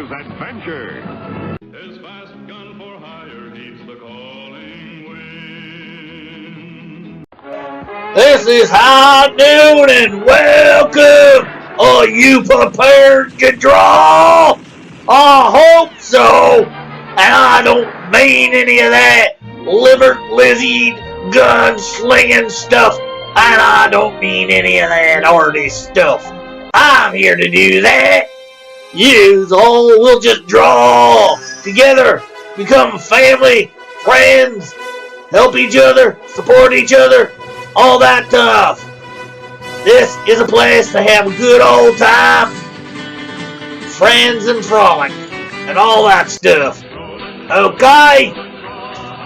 Pixel's adventure. His fast gun for hire heeds the calling wind. This is High Noon and welcome! Are you prepared to draw? I hope so! And I don't mean any of that liver-lizzied, gun-slinging stuff. And I don't mean any of that artist stuff. I'm here to do that. You all will just draw together, become family, friends, help each other, support each other, all that stuff. This is a place to have a good old time, friends and frolic, and all that stuff. Okay?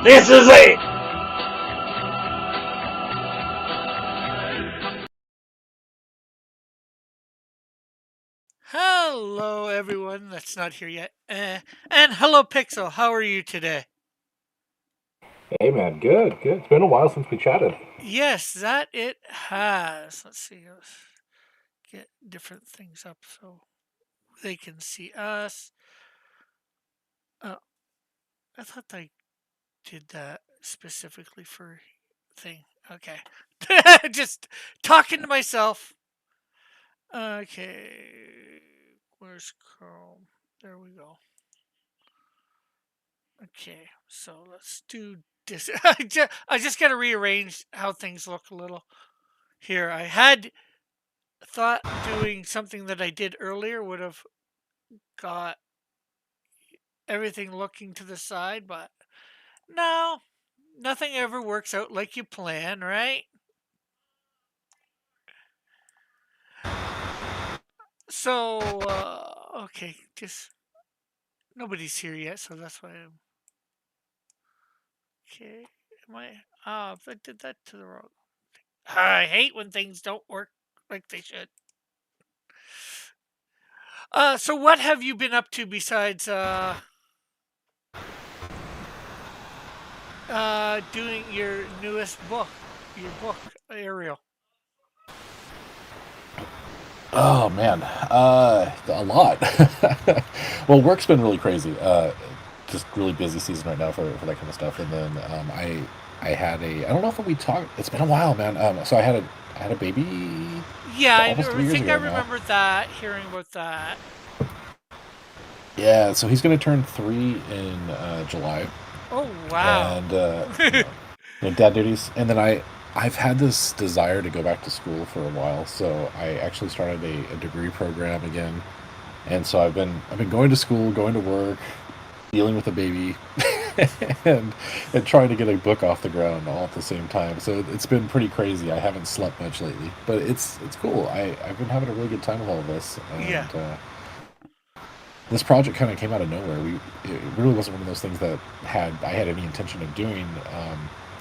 This is it. Hello, everyone that's not here yet. And hello, Pixel. How are you today? Hey man, good. It's been a while since we chatted. Yes, that it has. Let's see. Let's get different things up so they can see us. Oh, I thought I did that specifically for thing. Okay. Just talking to myself. Okay. Where's Chrome? There we go. Okay, so let's do this. I just got to rearrange how things look a little here. I had thought doing something that I did earlier would have got everything looking to the side, but no, nothing ever works out like you plan, right? So, okay, just nobody's here yet, so that's why I'm okay. Am I? Ah, I did that to the wrong. I hate when things don't work like they should. So what have you been up to besides doing your newest book, Ariel? Oh man, a lot. Well, work's been really crazy. Just really busy season right now for that kind of stuff. And then I had a I don't know if we talked. It's been a while, man. So I had a baby Yeah, almost 3 years think I ago now. remember that, hearing about that. Yeah, so he's gonna turn 3 in July, Oh wow. and dad duties. And then I've had this desire to go back to school for a while, so I actually started a degree program again. And so I've been going to school, going to work, dealing with a baby, and trying to get a book off the ground all at the same time. So it's been pretty crazy. I haven't slept much lately, but it's cool. I've been having a really good time with all of this, Yeah. and this project kind of came out of nowhere. It really wasn't one of those things that I had any intention of doing.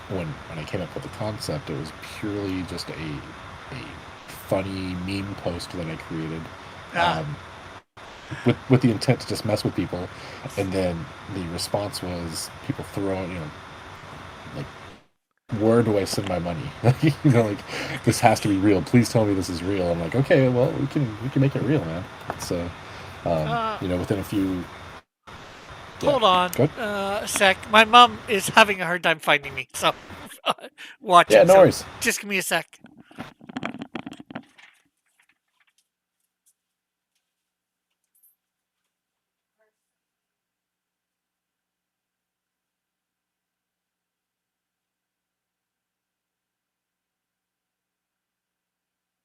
When I came up with the concept, it was purely just a funny meme post that I created. Ah. With the intent to just mess with people, and then the response was people throwing, like, where do I send my money? Like, this has to be real. Please tell me this is real. I'm like, okay, well, we can make it real, man. So, within a few. Hold on a sec. My mom is having a hard time finding me, so watch Yeah, it. no So worries. just give me a sec.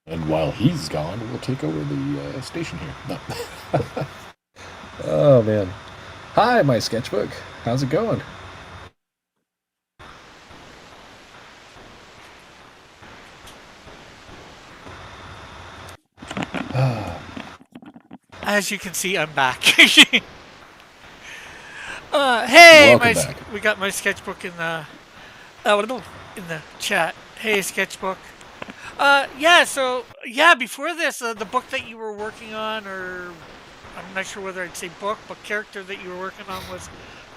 And while he's gone, we'll take over the station here. No. Oh man. Hi, my sketchbook. How's it going? As you can see, I'm back. Hey, Welcome back. we got my sketchbook in the chat. Hey, sketchbook. Before this, the book that you were working on, or I'm not sure whether I'd say book, but character that you were working on was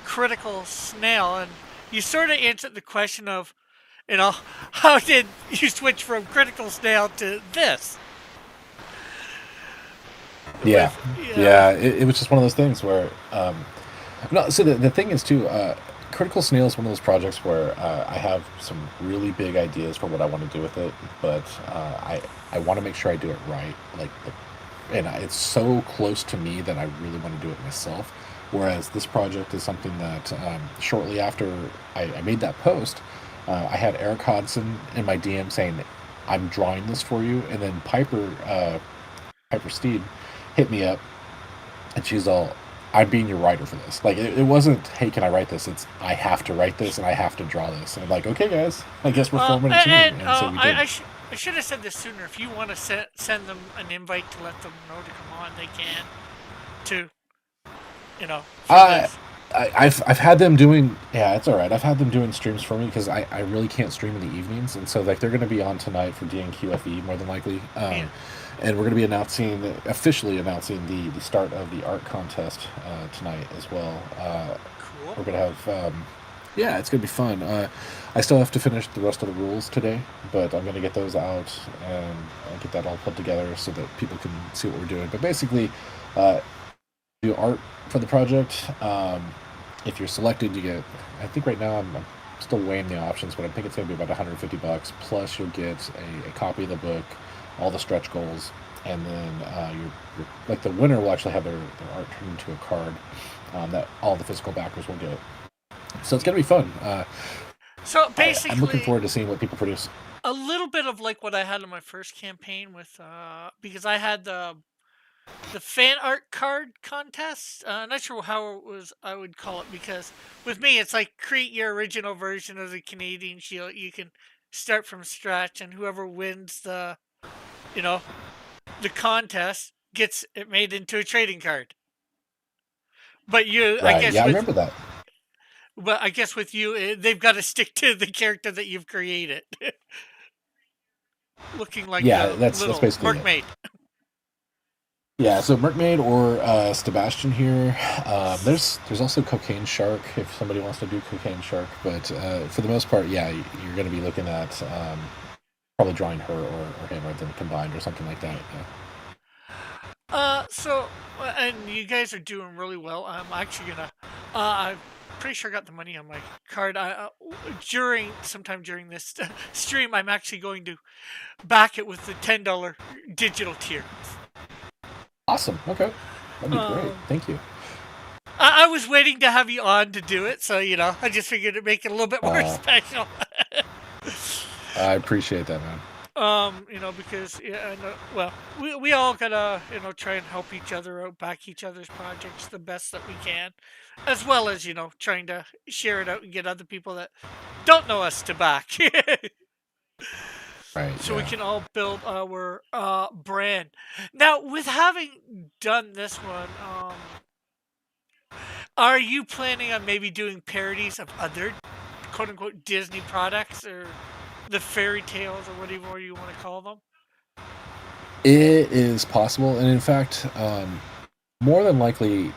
Critical Snail, and you sort of answered the question of, how did you switch from Critical Snail to this? Yeah, Yeah. yeah. It was just one of those things where, no. So the thing is too, Critical Snail is one of those projects where I have some really big ideas for what I want to do with it, but I want to make sure I do it right. It's so close to me that I really want to do it myself. Whereas this project is something that shortly after I made that post, I had Eric Hodson in my DM saying, "I'm drawing this for you," and then Piper Steed hit me up, and she's all, "I'm being your writer for this." Like it wasn't, "Hey, can I write this?" It's, "I have to write this and I have to draw this." And I'm like, "Okay, guys, I guess we're forming a team," and so we did. I should have said this sooner. If you want to send them an invite to let them know to come on, they can. To for Uh, this. I've had them doing, yeah, it's all right. I've had them doing streams for me because I really can't stream in the evenings, and so like they're going to be on tonight for DNQFE more than likely, Yeah. and we're going to be officially announcing the start of the art contest tonight as well. Cool. We're going to have, yeah, it's going to be fun. I still have to finish the rest of the rules today, but I'm going to get those out and get that all put together so that people can see what we're doing. But basically, do art for the project. If you're selected, you get. I think right now I'm still weighing the options, but I think it's going to be about $150. Plus, you'll get a copy of the book, all the stretch goals, and then your like the winner will actually have their art turned into a card that all the physical backers will get. So it's going to be fun. So I'm looking basically, forward to seeing what people produce. a little bit of like what I had in my first campaign with because I had the fan art card contest. Not sure how it was. I would call it because with me, it's like create your original version of the Canadian Shield. You can start from scratch, and whoever wins you know, the contest gets it made into a trading card. But Right? Yeah, I remember that. I guess with you, they've got to stick to the character that you've created, looking like Yeah, the that's little basically it. mermaid. Yeah, so Merkmaid or Sebastian here. There's also Cocaine Shark if somebody wants to do Cocaine Shark, but for the most part, yeah, you're going to be looking at probably drawing her or him or them combined or something like that. Yeah. And you guys are doing really well. I'm actually gonna. I'm pretty sure I got the money on my card. Sometime during this stream, I'm actually going to back it with the $10 digital tier. Awesome. Okay, that'd be great. Um, Thank you. I was waiting to have you on to do it, so I just figured it'd make it a little bit more Uh, special. I appreciate that, man. Because yeah, I know, well, we all gotta try and help each other out, back each other's projects the best that we can, as well as trying to share it out and get other people that don't know us to back, Right. so we Yeah. can all build our brand. Now, with having done this one, are you planning on maybe doing parodies of other quote unquote Disney products or the fairy tales or whatever you want to call them? It is possible, and in fact, more than likely.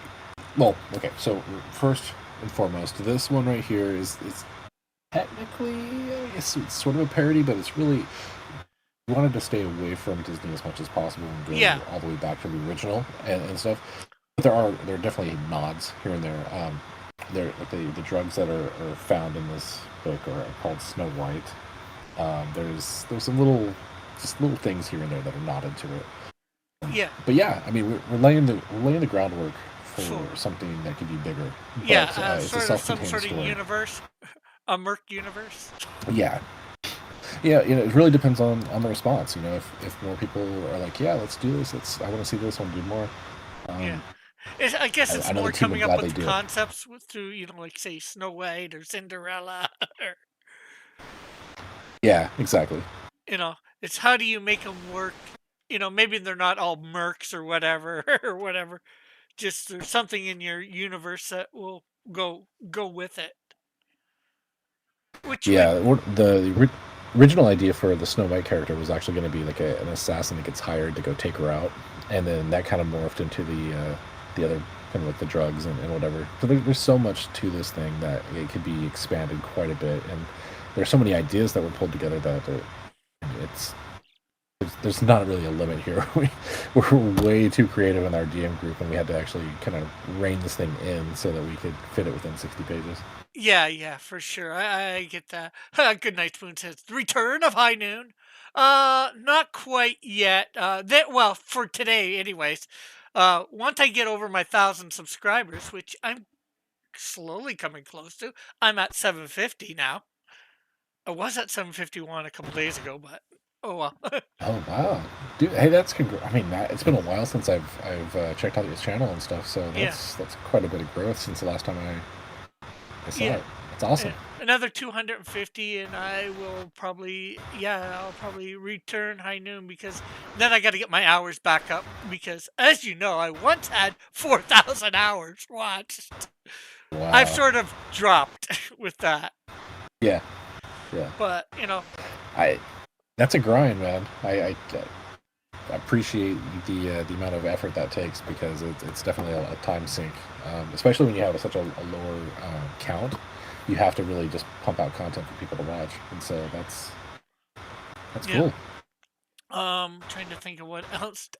Well, okay. So first and foremost, this one right here is technically, I guess it's sort of a parody, but it's really, we wanted to stay away from Disney as much as possible and go Yeah. all the way back to the original and stuff. But there are definitely nods here and there. There like the drugs that are found in this book are called Snow White. There's some little things here and there that are nodded to it. Yeah. But yeah, I mean we're laying the groundwork for Sure. something that could be bigger. Yeah, But it's a sort of some self-contained sort of story. universe, a Merc universe. Yeah, yeah. It really depends on the response. If more people are like, yeah, let's do this. I want to see this. I want to do more. Yeah, Um, I guess it's I know more the team would coming up gladly with do it. concepts through like say Snow White or Cinderella, or Yeah, exactly. it's how do you make them work? Maybe they're not all mercs or whatever or whatever. Just there's something in your universe that will go with it, which would Yeah, the original idea for the Snow White character was actually going to be like an assassin that gets hired to go take her out, and then that kind of morphed into the other kind of like the drugs and whatever. So there's so much to this thing that it could be expanded quite a bit, and there's so many ideas that were pulled together that it's there's not really a limit here. We're way too creative in our DM group, and we had to actually kind of rein this thing in so that we could fit it within 60 pages. Yeah, for sure. I get that. Good Night Spoon says the return of High Noon. Not quite yet. Well, for today, anyways. Once I get over my 1,000 subscribers, which I'm slowly coming close to, I'm at 750 now. I was at 751 a couple days ago, but oh well. Oh wow, dude! Hey, that's I mean, it's been a while since I've checked out his channel and stuff, so Yeah. that's quite a bit of growth since the last time I saw Yeah. it. It's awesome. Another 250, and I will probably, I'll probably return High Noon because then I got to get my hours back up because, as you know, I once had 4,000 hours watched. Wow. I've sort of dropped with that, Yeah. but That's a grind, man. I appreciate the amount of effort that takes because it's definitely a time sink, especially when you have such a lower count. You have to really just pump out content for people to watch, and so that's Yeah. cool. Trying to think of what else.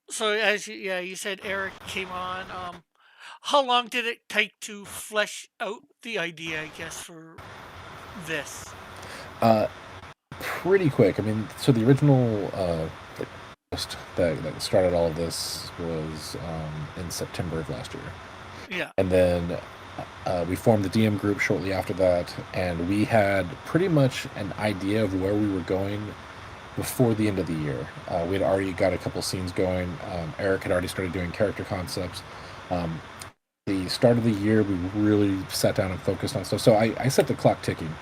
So as you said, Eric came on. How long did it take to flesh out the idea, I guess, for this? Pretty quick. I mean, so the original post that started all of this was in September of last year. Yeah. And then we formed the DM group shortly after that, and we had pretty much an idea of where we were going before the end of the year. We had already got a couple scenes going. Eric had already started doing character concepts. The start of the year, we really sat down and focused on stuff. So I set the clock ticking.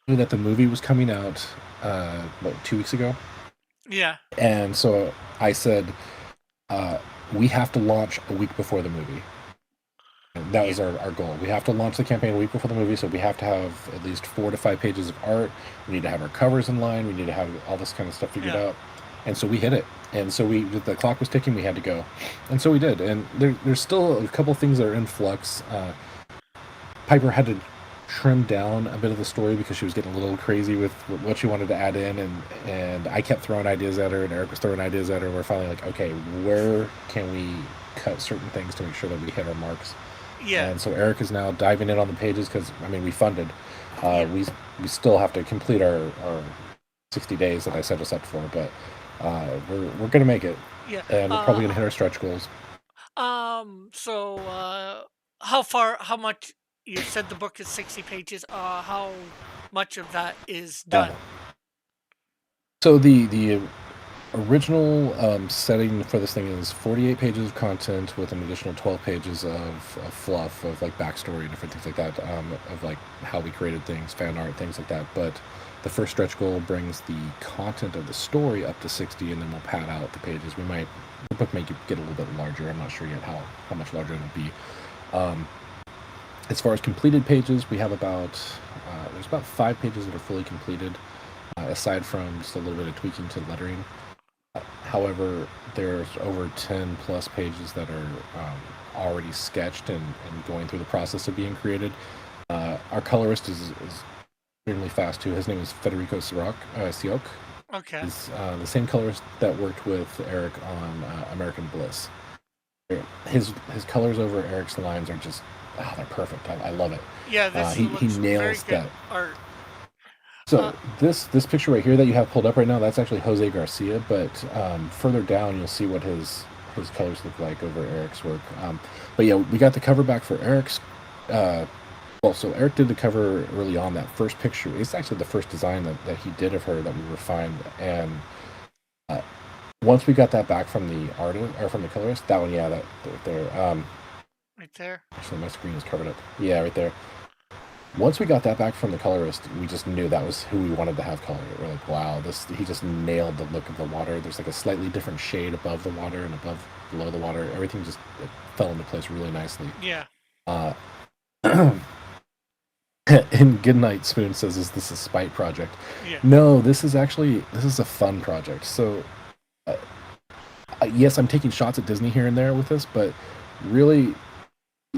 I knew that the movie was coming out, 2 weeks ago? Yeah. And so I said, we have to launch a week before the movie. And that was our goal. We have to launch the campaign a week before the movie, so we have to have at least 4 to 5 pages of art. We need to have our covers in line. We need to have all this kind of stuff figured out. And so we hit it. And so the clock was ticking. We had to go. And so we did. And there's still a couple things that are in flux. Piper had to trim down a bit of the story because she was getting a little crazy with what she wanted to add in, and I kept throwing ideas at her, and Eric was throwing ideas at her, and we're finally like, okay, where can we cut certain things to make sure that we hit our marks? Yeah. And so Eric is now diving in on the pages because, I mean, we funded. We still have to complete our 60 days that I set us up for, but we're going to make it. Yeah. And we're probably going to hit our stretch goals. So how much, you said the book is 60 pages, how much of that is done? So the original setting for this thing is 48 pages of content with an additional 12 pages of fluff, of like backstory and different things like that, of like how we created things, fan art, things like that. But the first stretch goal brings the content of the story up to 60, and then we'll pad out the pages. The book may get a little bit larger. I'm not sure yet how much larger it'll be. As far as completed pages, we have there's about 5 pages that are fully completed, aside from just a little bit of tweaking to lettering. However, there's over 10 plus pages that are already sketched and going through the process of being created. Our colorist is extremely fast too. His name is Federico Siok. Okay. He's the same colorist that worked with Eric on American Bliss. His colors over Eric's lines are just, they're perfect. I love it. Yeah, he looks nails very good that. art. So this picture right here that you have pulled up right now, that's actually Jose Garcia, but further down you'll see what his colors look like over Eric's work. But yeah, we got the cover back for Eric's. So Eric did the cover early on. That first picture, it's actually the first design that he did of her that we refined. And once we got that back from the artist or from the colorist, that one, that there. Right there. Actually, my screen is covered up. Yeah, right there. Once we got that back from the colorist, we just knew that was who we wanted to have color it. We're like, wow, he just nailed the look of the water. There's like a slightly different shade above the water and below the water. Everything just fell into place really nicely. Yeah. And Goodnight Spoon says, is this a spite project? Yeah. No, this is a fun project. So, yes, I'm taking shots at Disney here and there with this, but really,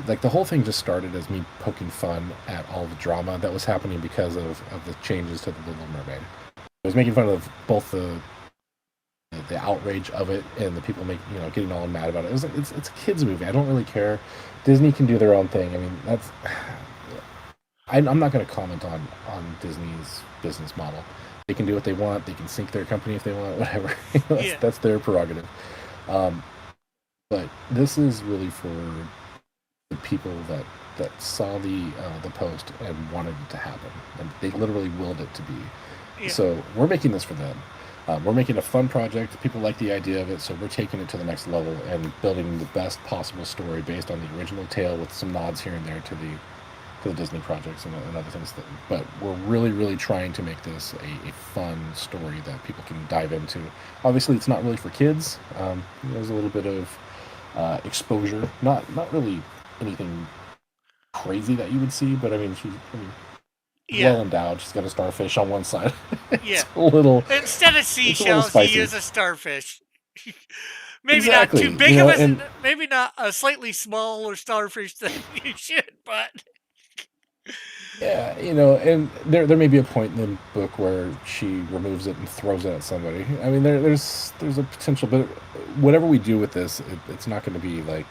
like, the whole thing just started as me poking fun at all the drama that was happening because of the changes to The Little Mermaid. I was making fun of both the outrage of it and the people getting all mad about it. It was like it's a kids movie. I don't really care. Disney can do their own thing. I mean, that's I'm not going to comment on Disney's business model. They can do what they want. They can sink their company if they want. Whatever. Yeah. That's their prerogative. Um, but this is really for the people that saw the post and wanted it to happen, and they literally willed it to be. Yeah. So we're making this for them. We're making a fun project. People like the idea of it, so we're taking it to the next level and building the best possible story based on the original tale with some nods here and there to the Disney projects and other things. But we're really, really trying to make this a fun story that people can dive into. Obviously, it's not really for kids. There's a little bit of exposure, not really anything crazy that you would see, but I mean, Yeah. well endowed. She's got a starfish on one side. Yeah. It's a little. Instead of It's a little seashells, you spicy. use a starfish. Maybe not Exactly. too big of a, And maybe not a slightly smaller starfish than you should, but yeah, and there may be a point in the book where she removes it and throws it at somebody. I mean, there's a potential, but whatever we do with this, it's not going to be like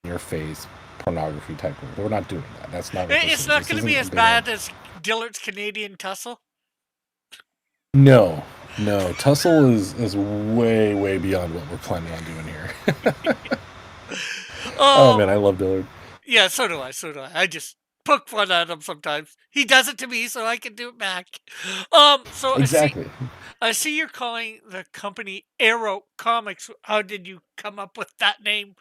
in your face pornography type. We're not doing that. That's not what this it's is. not This going to be isn't as a big bad as Dillard's Canadian Tussle. No, no. Tussle is way beyond what we're planning on doing here. Oh man, I love Dillard. Yeah, so do I. So do I. I just poke fun at him sometimes. He does it to me, so I can do it back. So Exactly. I see you're calling the company Arrow Comics. How did you come up with that name?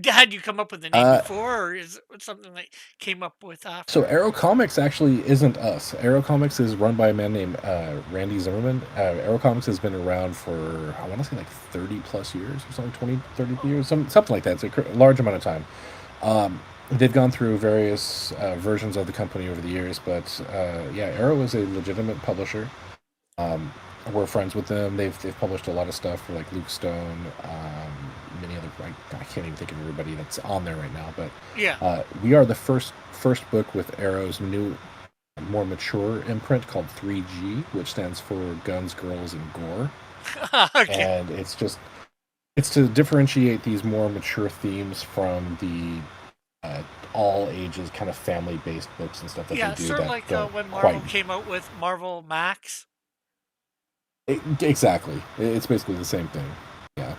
Had you come up with the name Uh, before, or is it something that came up with so after? Arrow Comics actually isn't us. Arrow Comics is run by a man named Randy Zimmerman. Arrow Comics has been around for, I want to say, like 30 plus years or something, 20, 30 years, something like that. It's a large amount of time. They've gone through various versions of the company over the years, but yeah, Arrow is a legitimate publisher. We're friends with them. They've published a lot of stuff for like Luke Stone, many other. I can't even think of everybody that's on there right now, but Yeah. we are the first book with Arrow's new, more mature imprint called 3G, which stands for Guns, Girls, and Gore, Okay. and it's to differentiate these more mature themes from the all ages kind of family based books and stuff that Yeah, they do sort of that like don't when Marvel quite. came out with Marvel Max. Exactly. It's basically the same thing. Yeah.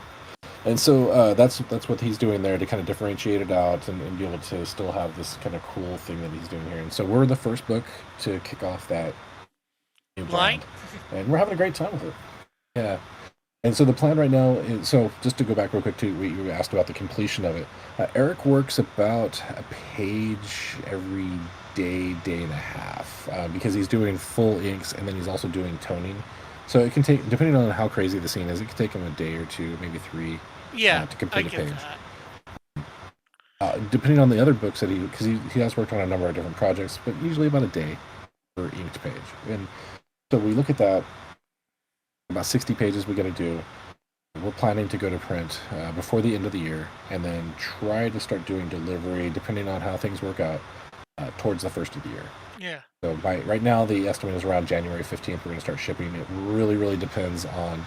And so that's what he's doing there to kind of differentiate it out and be able to still have this kind of cool thing that he's doing here. And so we're the first book to kick off that new Line? brand, and we're having a great time with it. Yeah. And so the plan right now is, so just to go back real quick to what you asked about the completion of it. Eric works about a page every day and a half, because he's doing full inks and then he's also doing toning. So it can take, depending on how crazy the scene is, it can take him a day or two, maybe three, Yeah, to I complete a get page. that. Depending on the other books that because he has worked on a number of different projects, but usually about a day per inked page. And so we look at that, about 60 pages we got to do. We're planning to go to print before the end of the year, and then try to start doing delivery, depending on how things work out, towards the first of the year. Yeah. So right now, the estimate is around January 15th. We're going to start shipping. It really depends on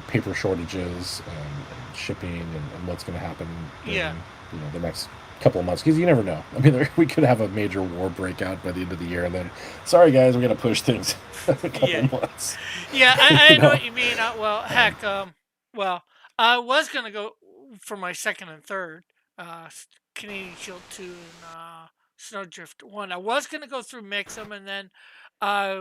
paper shortages and shipping and what's going to happen Yeah. in the next couple of months, because you never know. I mean, we could have a major war breakout by the end of the year, and then, sorry guys, we're going to push things a couple Yeah. months. Yeah, I You know know? what you mean. Well, heck, well, I was gonna go for my second and third, Canadian Shield 2 and Snowdrift 1. I was gonna go through Mixum, and then I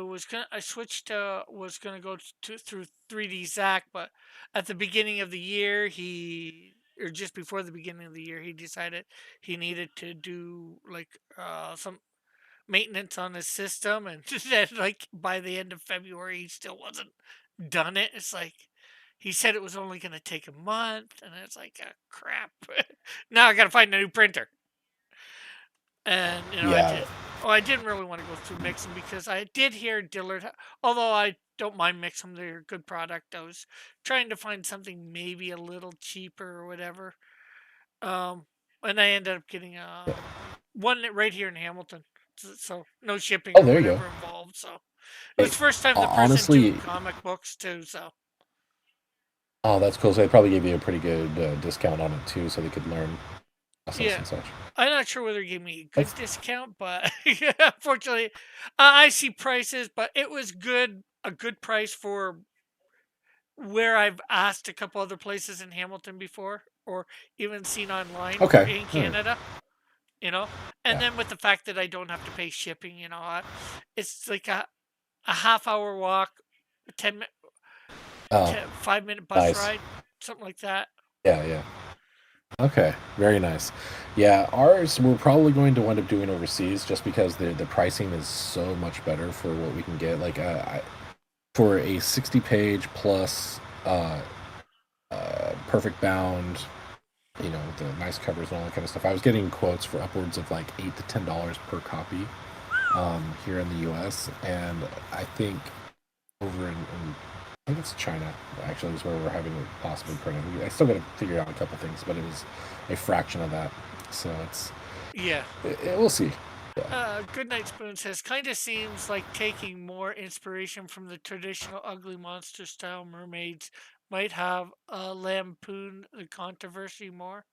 switched to was gonna go through 3D Zach, but at the beginning of the year, or just before the beginning of the year, he decided he needed to do like some maintenance on his system, and then like by the end of February he still wasn't done it. It's like he said it was only going to take a month, and it's like, crap. Now I got to find a new printer. And Yeah, I didn't really want to go through Mixum because I did hear Dillard, although I don't mind Mixum, they're a good product. I was trying to find something maybe a little cheaper or whatever. Um, and I ended up getting one right here in Hamilton so no shipping Oh, or there you go. whatever involved. So it was Hey, the first time the person honestly, doing comic books too. So oh, that's cool. So they probably gave you a pretty good discount on it too, so they could learn process yeah, and such. I'm not sure whether he gave me a good That's discount, but yeah, unfortunately, I see prices, but it was good, a good price for where I've asked a couple other places in Hamilton before, or even seen online for okay. in All right. Canada, you know. And Yeah. then with the fact that I don't have to pay shipping, it's like a half hour walk, 10 minute, Oh, 5 minute bus nice. ride, something like that. Yeah, yeah. Okay, very nice. Yeah, ours we're probably going to wind up doing overseas just because the pricing is so much better for what we can get. Like, for a 60-page plus perfect bound, the nice covers and all that kind of stuff. I was getting quotes for upwards of like $8 to $10 per copy here in the U.S. And I think over in I think it's China actually is where we're having it possibly printed. I still got to figure out a couple things, but it was a fraction of that. So Yeah. we'll see. Yeah. Goodnight Spoon says, kind of seems like taking more inspiration from the traditional ugly monster style mermaids might have lampooned the controversy more.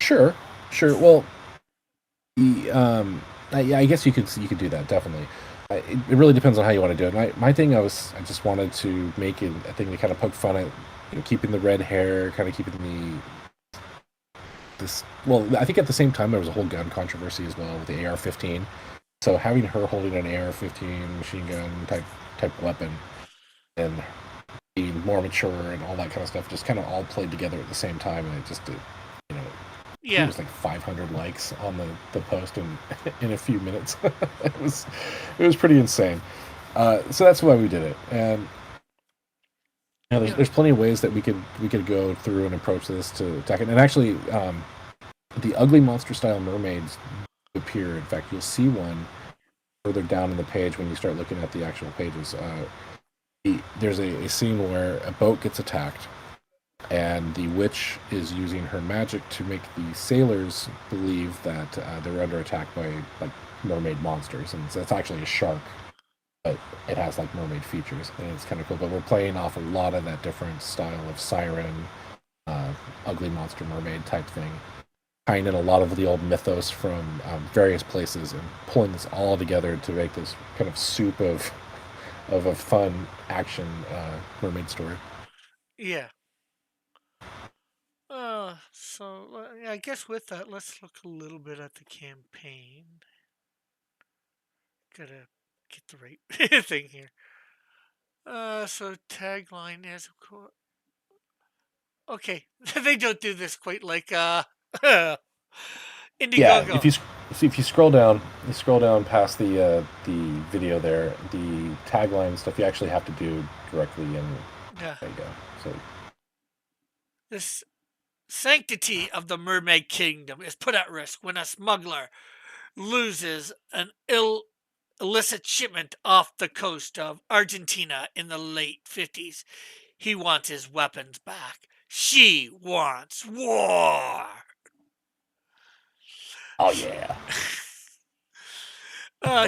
Sure, sure. Well, yeah, I guess you could do that definitely. It really depends on how you want to do it. My thing, I just wanted to make it a thing to kind of poke fun at, keeping the red hair, kind of keeping this. Well, I think at the same time there was a whole gun controversy as well with the AR-15. So having her holding an AR-15 machine gun type weapon and being more mature and all that kind of stuff just kind of all played together at the same time, and it just did, you know, I think it Yeah. was like 500 likes on the post in a few minutes. it was pretty insane. So that's why we did it. And there's Yeah. there's plenty of ways that we could go through and approach this to attack it. And actually, the ugly monster style mermaids appear. In fact, you'll see one further down in the page when you start looking at the actual pages. There's a scene where a boat gets attacked, and the witch is using her magic to make the sailors believe that they're under attack by like mermaid monsters, and so it's actually a shark, but it has like mermaid features, and it's kind of cool. But we're playing off a lot of that different style of siren, ugly monster mermaid type thing, tying in a lot of the old mythos from various places, and pulling this all together to make this kind of soup of a fun action mermaid story. Yeah. I guess with that, let's look a little bit at the campaign. Gotta get the right thing here. So tagline is, of course. Okay, they don't do this quite like Yeah, Indiegogo. if you scroll down past the video there, the tagline stuff you actually have to do directly in. Yeah. There you go. So This sanctity of the mermaid kingdom is put at risk when a smuggler loses an illicit shipment off the coast of Argentina in the late 50s. He wants his weapons back. She wants war. oh yeah,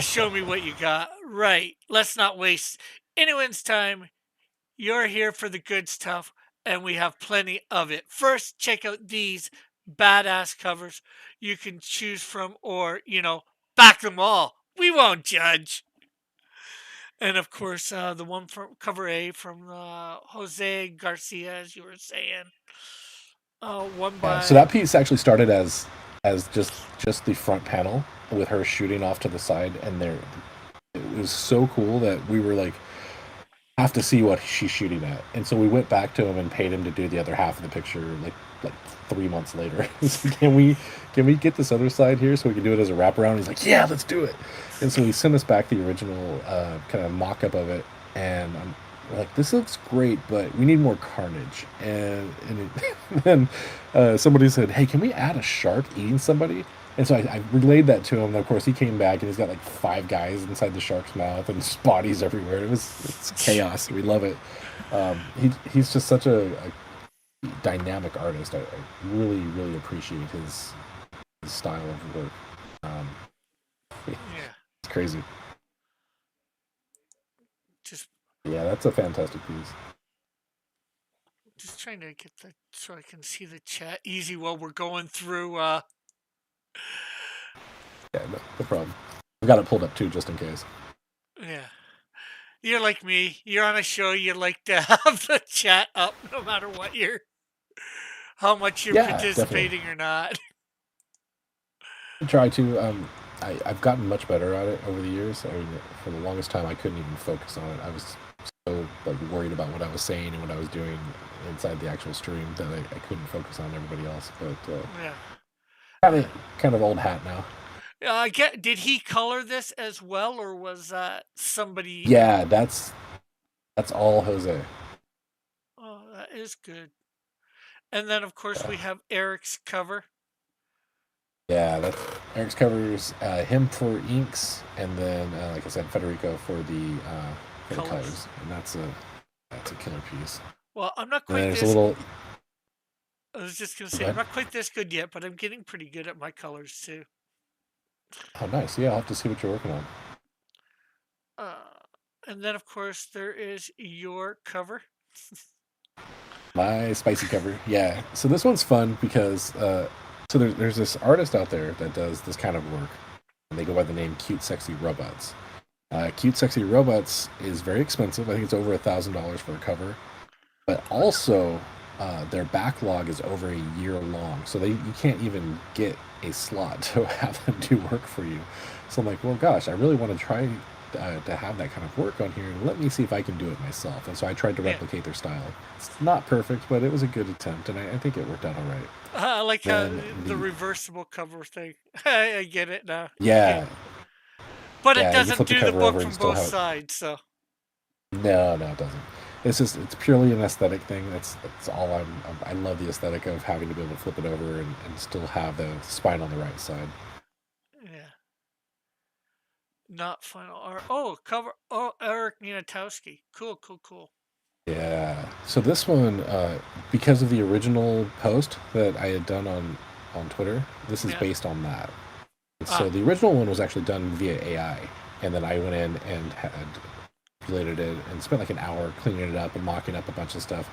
Show me what you got. Right. Let's not waste anyone's time. You're here for the good stuff, and we have plenty of it. First, check out these badass covers you can choose from, or, back them all. We won't judge. And of course, the one from cover A from Jose Garcia, as you were saying. One yeah. So by. that piece actually started as just the front panel with her shooting off to the side, and there it was so cool that we were like, have to see what she's shooting at. And so we went back to him and paid him to do the other half of the picture like 3 months later. So can we get this other side here so we can do it as a wraparound? He's like, yeah, let's do it. And so he sent us back the original kind of mock-up of it, and we're like, this looks great, but we need more carnage. And then somebody said, hey, can we add a shark eating somebody? And so I relayed that to him, and of course he came back and he's got like 5 guys inside the shark's mouth and just bodies everywhere. It's chaos. We love it. He's just such a dynamic artist. I really, really appreciate style of work. Yeah. It's crazy. Just Yeah, that's a fantastic piece. trying to get the so I can see the chat easy while we're going through. Yeah, no problem. I've got it pulled up too, just in case. Yeah. You're like me. You're on a show. You like to have the chat up, no matter what how much you're Yeah, definitely. participating or not. I try to. I've gotten much better at it over the years. I mean, for the longest time, I couldn't even focus on it. I was so like worried about what I was saying and what I was doing inside the actual stream that I couldn't focus on everybody else. But Yeah. kind of old hat now. Did he color this as well, or was that somebody Yeah, else? that's all Jose. Oh, that is good. And then, of course, Yeah, we have Eric's cover yeah, that's Eric's covers him for inks, and then like I said, Federico for the colors. colors, and that's a killer piece. Well, I'm not And then quite there's a this. little. I was just gonna Oh, go say I'm ahead. not quite this good yet, but I'm getting pretty good at my colors too. Oh, nice. Yeah, I'll have to see what you're working on. Uh, and then, of course, there is your cover. My spicy cover. Yeah. So this one's fun because so there's this artist out there that does this kind of work, and they go by the name Cute Sexy Robots. Cute Sexy Robots is very expensive. I think it's over $1,000 for a cover, but also their backlog is over a year long, so you can't even get a slot to have them do work for you. So I'm like, well, gosh, I really want to try to have that kind of work on here, and let me see if I can do it myself. And so I tried to Yeah, replicate their style. It's not perfect, but it was a good attempt, and I think it worked out all right. I like how Then the the reversible cover thing. I get it now. Yeah, But it yeah, you doesn't flip the do the cover book over and from still both have it. sides. So No, no, it doesn't. It's purely an aesthetic thing. That's all I love the aesthetic of having to be able to flip it over and still have the spine on the right side. yeah, not final art. Oh, cover. Oh, Eric Nianotowski. Cool, cool, cool. Yeah. So this one, because of the original post that I had done on Twitter, this is Yeah. based on that. Ah, So the original one was actually done via AI, and then I went in and had manipulated it and spent like an hour cleaning it up and mocking up a bunch of stuff.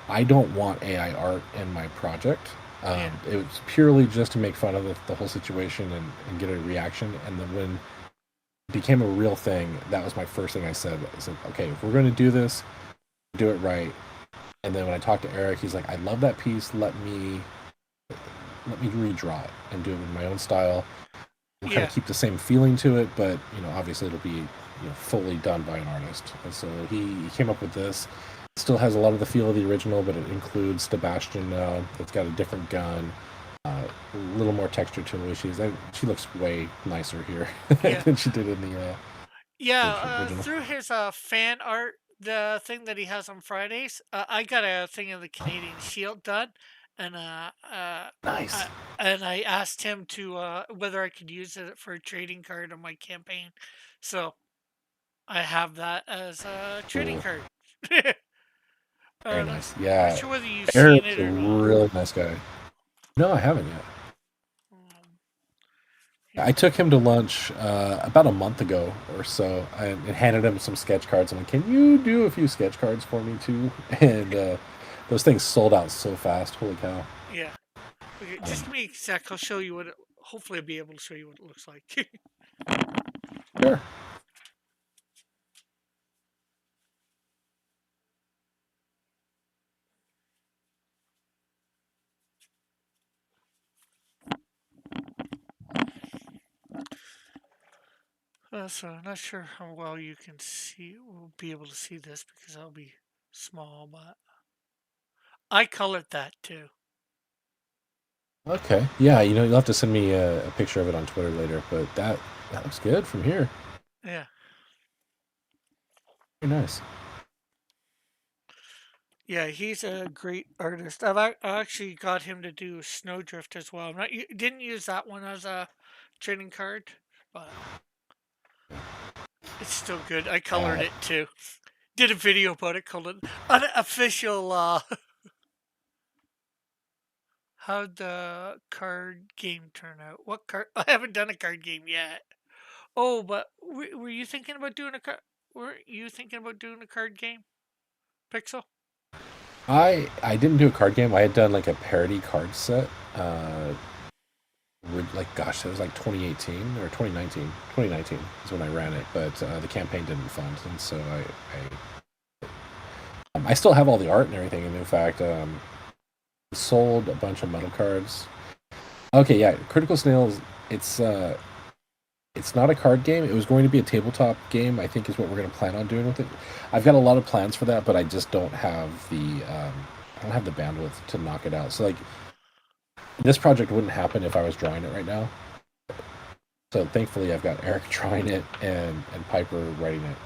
I don't want AI art in my project. yeah, It was purely just to make fun of the whole situation and get a reaction. And then when it became a real thing, that was my first thing I said. I said, okay, if we're going to do this, do it right. And then when I talked to Eric, he's like, I love that piece. Let me redraw it and do it in my own style. We'll kind yeah, of keep the same feeling to it, but obviously it'll be fully done by an artist. And so he came up with this. It still has a lot of the feel of the original, but it includes Sebastian now. It's got a different gun, a little more texture to the way she looks way nicer here yeah, than she did in the yeah. original. Through his fan art, the thing that he has on Fridays, I got a thing of the Canadian Shield done, and Nice. I asked him to whether I could use it for a trading card on my campaign, so I have that as a trading Cool. card. Very Not, nice. not Yeah, sure whether you've seen Eric's it a or not. really nice guy. No, I haven't yet. Um, I here, took him to lunch about a month ago or so and handed him some sketch cards. I'm like, can you do a few sketch cards for me too? And those things sold out so fast. Holy cow. yeah. Okay, just give me a sec. I'll show you what. Hopefully, I'll be able to show you what it looks like. Sure. So I'm not sure how well you can see. Will be able to see this because I'll be small, but I colored that too. Okay. Yeah, you'll have to send me a picture of it on Twitter later, but that looks good from here. Yeah, Very nice. yeah. He's a great artist. I actually got him to do Snowdrift as well. I'm not didn't use that one as a trading card, but it's still good. I colored Uh, it too. Did a video about it called it unofficial How'd the card game turn out? What card? I haven't done a card game yet. Oh, but were you thinking about doing a card? Were you thinking about doing a card game, Pixel? I didn't do a card game. I had done like a parody card set. Like gosh, it was like 2018 or 2019. 2019 is when I ran it, but the campaign didn't fund, and so I still have all the art and everything. And in fact, sold a bunch of metal cards. Okay, yeah, Critical Snails. It's not a card game. It was going to be a tabletop game. I think is what we're going to plan on doing with it. I've got a lot of plans for that, but I just don't have the bandwidth to knock it out. So like this project wouldn't happen if I was drawing it right now. So thankfully, I've got Eric drawing it and Piper writing it.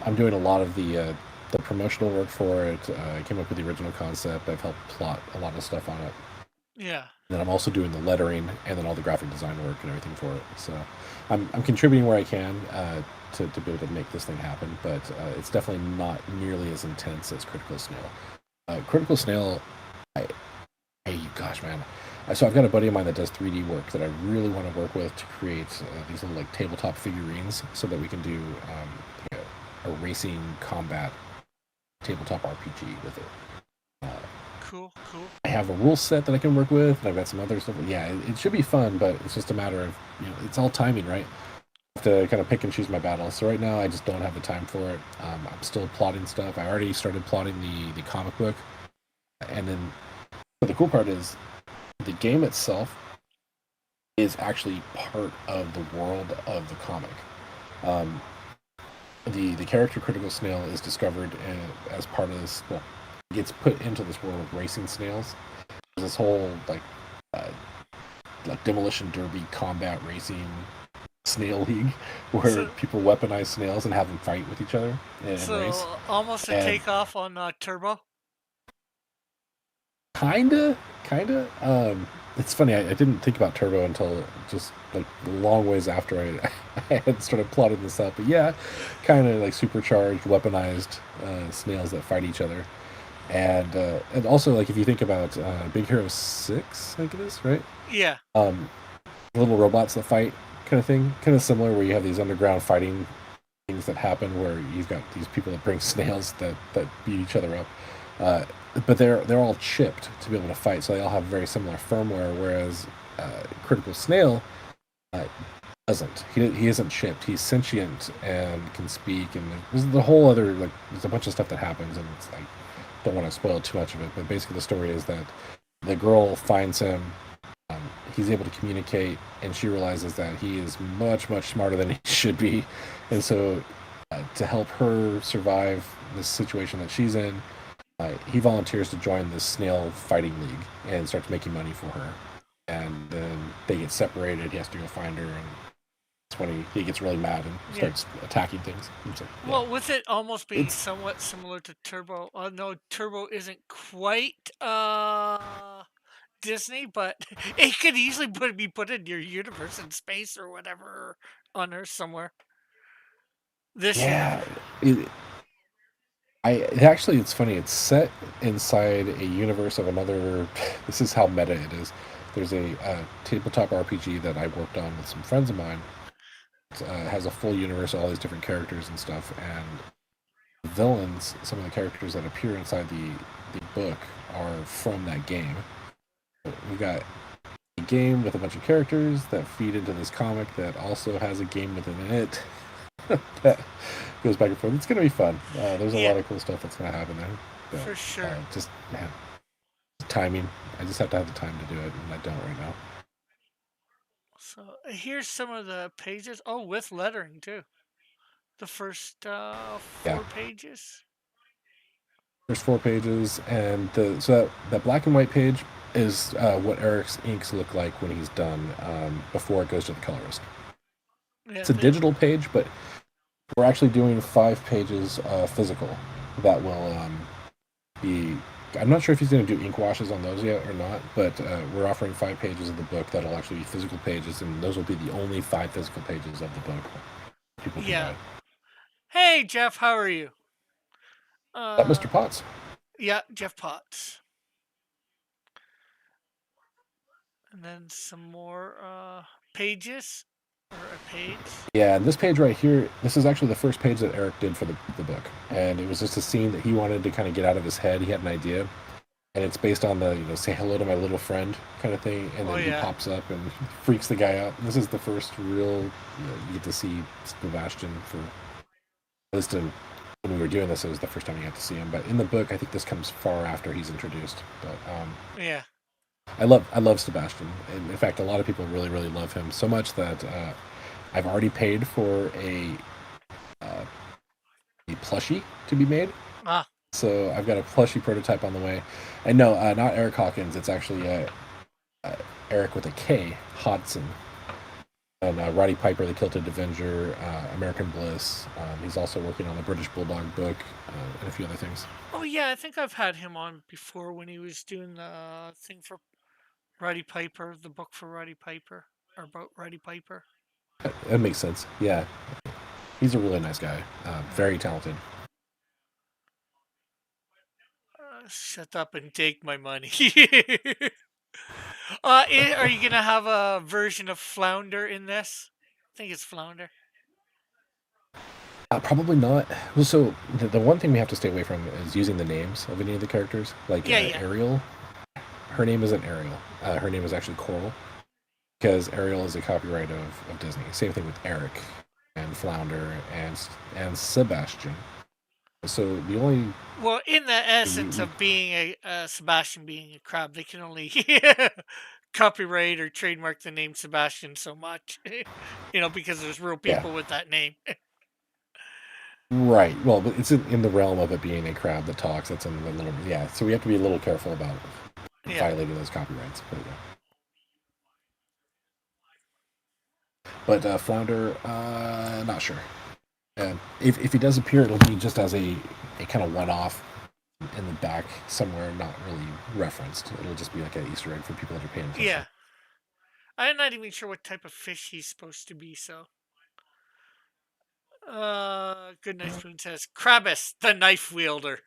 I'm doing a lot of the promotional work for it. I came up with the original concept. I've helped plot a lot of stuff on it. Yeah. And then I'm also doing the lettering and then all the graphic design work and everything for it. So I'm contributing where I can to be able to make this thing happen. But it's definitely not nearly as intense as Critical Snail. Critical Snail, gosh, man. So I've got a buddy of mine that does 3D work that I really want to work with to create these little like tabletop figurines so that we can do a racing combat tabletop RPG with it. Cool. I have a rule set that I can work with, and I've got some other stuff. Yeah, it should be fun, but it's just a matter of, it's all timing, right? I have to kind of pick and choose my battles. So right now, I just don't have the time for it. I'm still plotting stuff. I already started plotting the comic book, and then but the cool part is the game itself is actually part of the world of the comic. The character Critical Snail is discovered as part of this. Well, gets put into this world of racing snails. There's this whole like demolition derby combat racing snail league where people weaponize snails and have them fight with each other and race. Almost a takeoff on Turbo. Kinda. It's funny. I didn't think about Turbo until just like a long ways after I had started plotting this out. But yeah, kind of like supercharged, weaponized snails that fight each other. And also like if you think about Big Hero 6, I think it is, right? Yeah. Little robots that fight kind of thing, kind of similar where you have these underground fighting things that happen where you've got these people that bring snails that beat each other up. But they're all chipped to be able to fight, so they all have very similar firmware. Whereas Critical Snail doesn't. He isn't chipped. He's sentient and can speak, and there's the whole other like there's a bunch of stuff that happens, and it's like don't want to spoil too much of it. But basically, the story is that the girl finds him. He's able to communicate, and she realizes that he is much smarter than he should be, and so to help her survive this situation that she's in. He volunteers to join this snail fighting league and starts making money for her. And then they get separated. He has to go find her, and that's when he gets really mad and starts attacking things. So, yeah. Well, with it almost being somewhat similar to Turbo. No, Turbo isn't quite Disney, but it could easily be put in your universe in space or whatever on Earth somewhere. It's funny. It's set inside a universe of another. This is how meta it is. There's a tabletop RPG that I worked on with some friends of mine. It has a full universe, all these different characters and stuff, and villains. Some of the characters that appear inside the book are from that game. We've got a game with a bunch of characters that feed into this comic that also has a game within it. That goes back and forth. It's gonna be fun. There's a lot of cool stuff that's gonna happen there. But, for sure. Just man, timing. I just have to have the time to do it, and I don't right now. So here's some of the pages. Oh, with lettering too. The first 4 pages. There's 4 pages, and that black and white page is what Eric's inks look like when he's done before it goes to the colorist. Yeah, it's a digital page, but we're actually doing 5 pages physical that will be. I'm not sure if he's going to do ink washes on those yet or not, but we're offering 5 pages of the book that'll actually be physical pages, and those will be the only 5 physical pages of the book. People can buy. Hey, Jeff, how are you? Mr. Potts. Yeah, Jeff Potts. And then some more pages or a page. Yeah, and this page right here, this is actually the first page that Eric did for the book. And it was just a scene that he wanted to kind of get out of his head. He had an idea. And it's based on the, say hello to my little friend kind of thing. And Oh then he yeah. pops up and freaks the guy out. This is the first real, you get to see Sebastian for, at least when we were doing this, it was the first time you got to see him. But in the book, I think this comes far after he's introduced. But Yeah. I love Sebastian. In fact, a lot of people really, really love him so much that I've already paid for a plushie to be made. Ah. So I've got a plushie prototype on the way. And no, not Eric Hawkins. It's actually Eric with a K, Hodson. And Roddy Piper, the Kilted Avenger, American Bliss. He's also working on the British Bulldog book and a few other things. Oh yeah, I think I've had him on before when he was doing the thing for Roddy Piper, the book for Roddy Piper, or about Roddy Piper. That makes sense. Yeah. He's a really nice guy. Very talented. Shut up and take my money. Are you gonna have a version of Flounder in this? I think it's Flounder. Probably not. Well, so the one thing we have to stay away from is using the names of any of the characters. Like Yeah, yeah. Ariel, her name isn't Ariel. Her name is actually Coral, because Ariel is a copyright of Disney. Same thing with Eric and Flounder and Sebastian. So the only Well, in the essence of being a Sebastian being a crab, they can only copyright or trademark the name Sebastian so much, because there's real yeah, people with that name. right. Well, but it's in the realm of it being a crab that talks. That's in the little yeah. So we have to be a little careful about Yeah. violating those copyrights. But Flounder, not sure. If he does appear, it'll be just as a kind of one-off in the back somewhere, not really referenced. It'll just be like an Easter egg for people that are paying attention. Yeah. I'm not even sure what type of fish he's supposed to be, so. Good Night Spoon says, Krabbus, the knife wielder.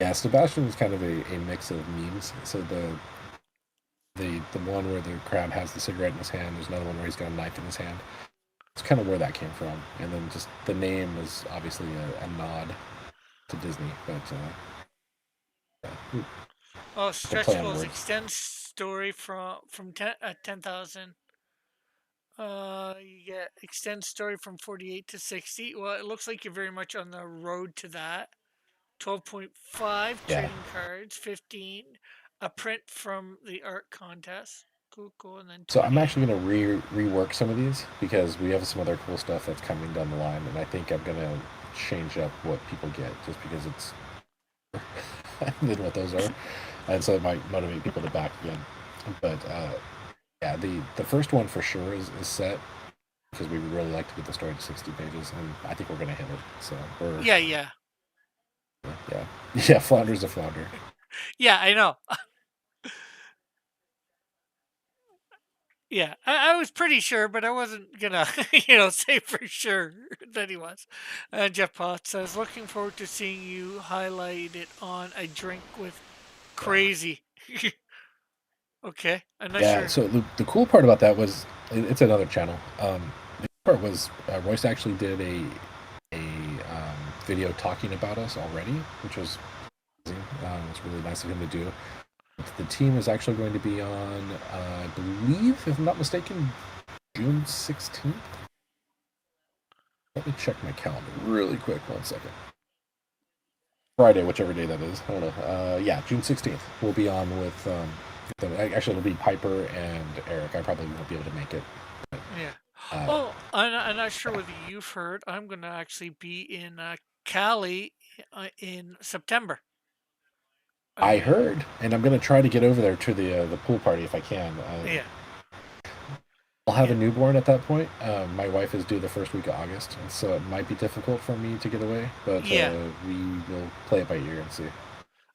Yeah, Sebastian is kind of a mix of memes. So the one where the crab has the cigarette in his hand, there's another one where he's got a knife in his hand. It's kind of where that came from. And then just the name is obviously a nod to Disney, but yeah. Oh, The Stretch play on Goals words. extends story from 10,000. You get extend story from 48 to 60. Well, it looks like you're very much on the road to that. 12.5 Yeah. trading cards, 15 a print from the art contest. Cool. And then So I'm 20. actually going to rework some of these because we have some other cool stuff that's coming down the line, and I think I'm going to change up what people get just because it's than what those are, and so it might motivate people to back again. But yeah, the first one for sure is set because we would really like to get the story to 60 pages, and I think we're going to hit it. So we're Yeah. yeah. Flounder's a flounder. Yeah, I know. Yeah, I was pretty sure, but I wasn't gonna, say for sure that he was. Jeff Potts says, looking forward to seeing you highlight it on a drink with crazy. Okay, I'm not Yeah. sure. So the cool part about that was it's another channel. The cool part was Royce actually did a video talking about us already, which was amazing. It's really nice of him to do. The team is actually going to be on, I believe, if I'm not mistaken, June 16th. Let me check my calendar really quick. 1 second. Friday, whichever day that is. I don't know. Yeah, June 16th. We'll be on with. Actually, it'll be Piper and Eric. I probably won't be able to make it. Yeah. I'm not sure whether you've heard. I'm gonna actually be in Cali in September. I heard, and I'm going to try to get over there to the pool party if I can. Yeah. I'll have a newborn at that point. My wife is due the first week of August, and so it might be difficult for me to get away. But Yeah. we will play it by ear and see.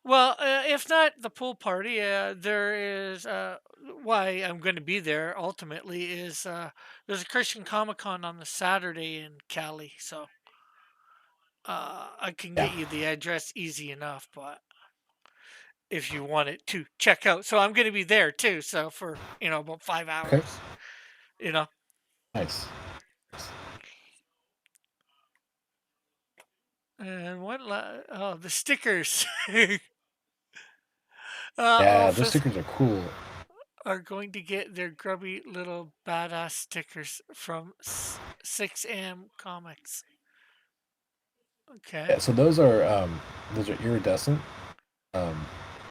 Well, if not the pool party, there is why I'm going to be there. Ultimately, is there's a Christian Comic Con on the Saturday in Cali, so I can Yeah. get you the address easy enough. But if you wanted to check out. So I'm going to be there too. So for about 5 hours. Okay. You know. Nice. And what? Oh, the stickers. Yeah, those Alphas stickers are cool. are going to get their grubby little badass stickers from 6am Comics. Okay. Yeah, so those are iridescent, um,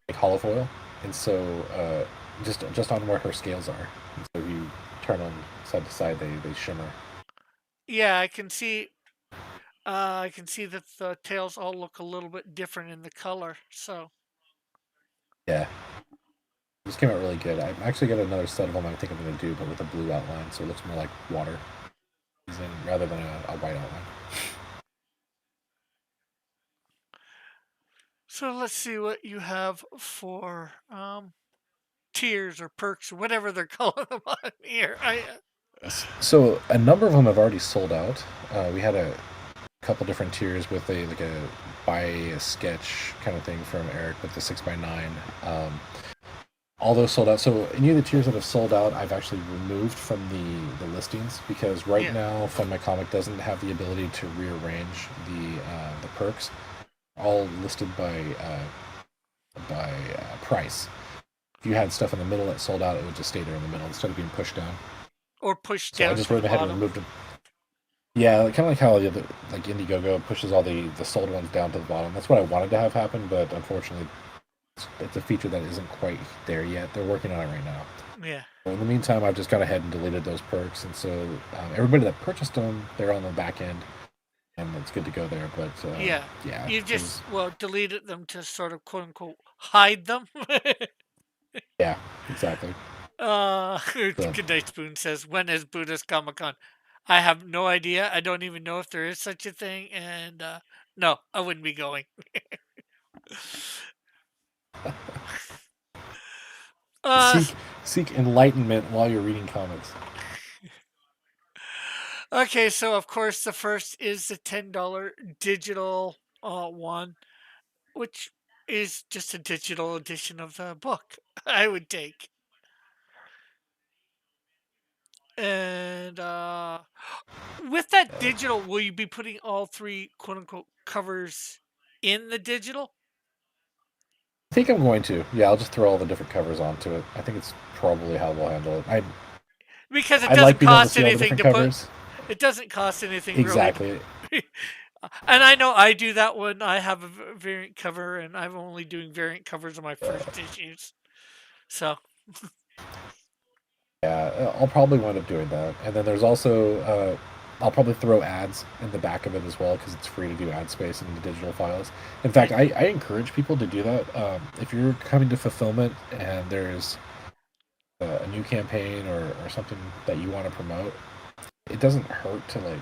like hollow foil, and so just on where her scales are. And so if you turn them side to side, they shimmer. Yeah, I can see. I can see that the tails all look a little bit different in the color. So Yeah, this came out really good. I actually got another set of them. I think I'm gonna do, but with a blue outline, so it looks more like water, rather than a white outline. so let's see what you have for tiers or perks or whatever they're calling them on here. So a number of them have already sold out. We had a couple different tiers with a buy a sketch kind of thing from Eric with the 6x9. All those sold out. So any of the tiers that have sold out, I've actually removed from the listings because right now Fund My Comic doesn't have the ability to rearrange the perks. All listed by price. If you had stuff in the middle that sold out, it would just stay there in the middle instead of being pushed down. Or pushed So down. I just to went the ahead and bottom. removed them. Yeah, kind of like how like Indiegogo pushes all the sold ones down to the bottom. That's what I wanted to have happen, but unfortunately, it's a feature that isn't quite there yet. They're working on it right now. Yeah. So in the meantime, I've just gone ahead and deleted those perks, and so everybody that purchased them, they're on the back end, and it's good to go there. But Yeah. yeah, You've just deleted them to sort of quote unquote hide them. yeah, exactly. Good Night Spoon says, when is Buddhist Comic Con? I have no idea. I don't even know if there is such a thing, and no, I wouldn't be going. Seek enlightenment while you're reading comics. Okay, so of course the first is the $10 digital one, which is just a digital edition of the book. I would take. And with that digital, will you be putting all three quote unquote covers in the digital? I think I'm going to. Yeah, I'll just throw all the different covers onto it. I think it's probably how we'll handle it. Because it I doesn't like being able to cost see all the anything different to covers. put. It doesn't cost anything Exactly. really. And I know I do that when I have a variant cover, and I'm only doing variant covers of my first issues. So Yeah, I'll probably wind up doing that. And then there's also, I'll probably throw ads in the back of it as well because it's free to do ad space in the digital files. In fact, I encourage people to do that. If you're coming to fulfillment and there's a new campaign or something that you want to promote, it doesn't hurt to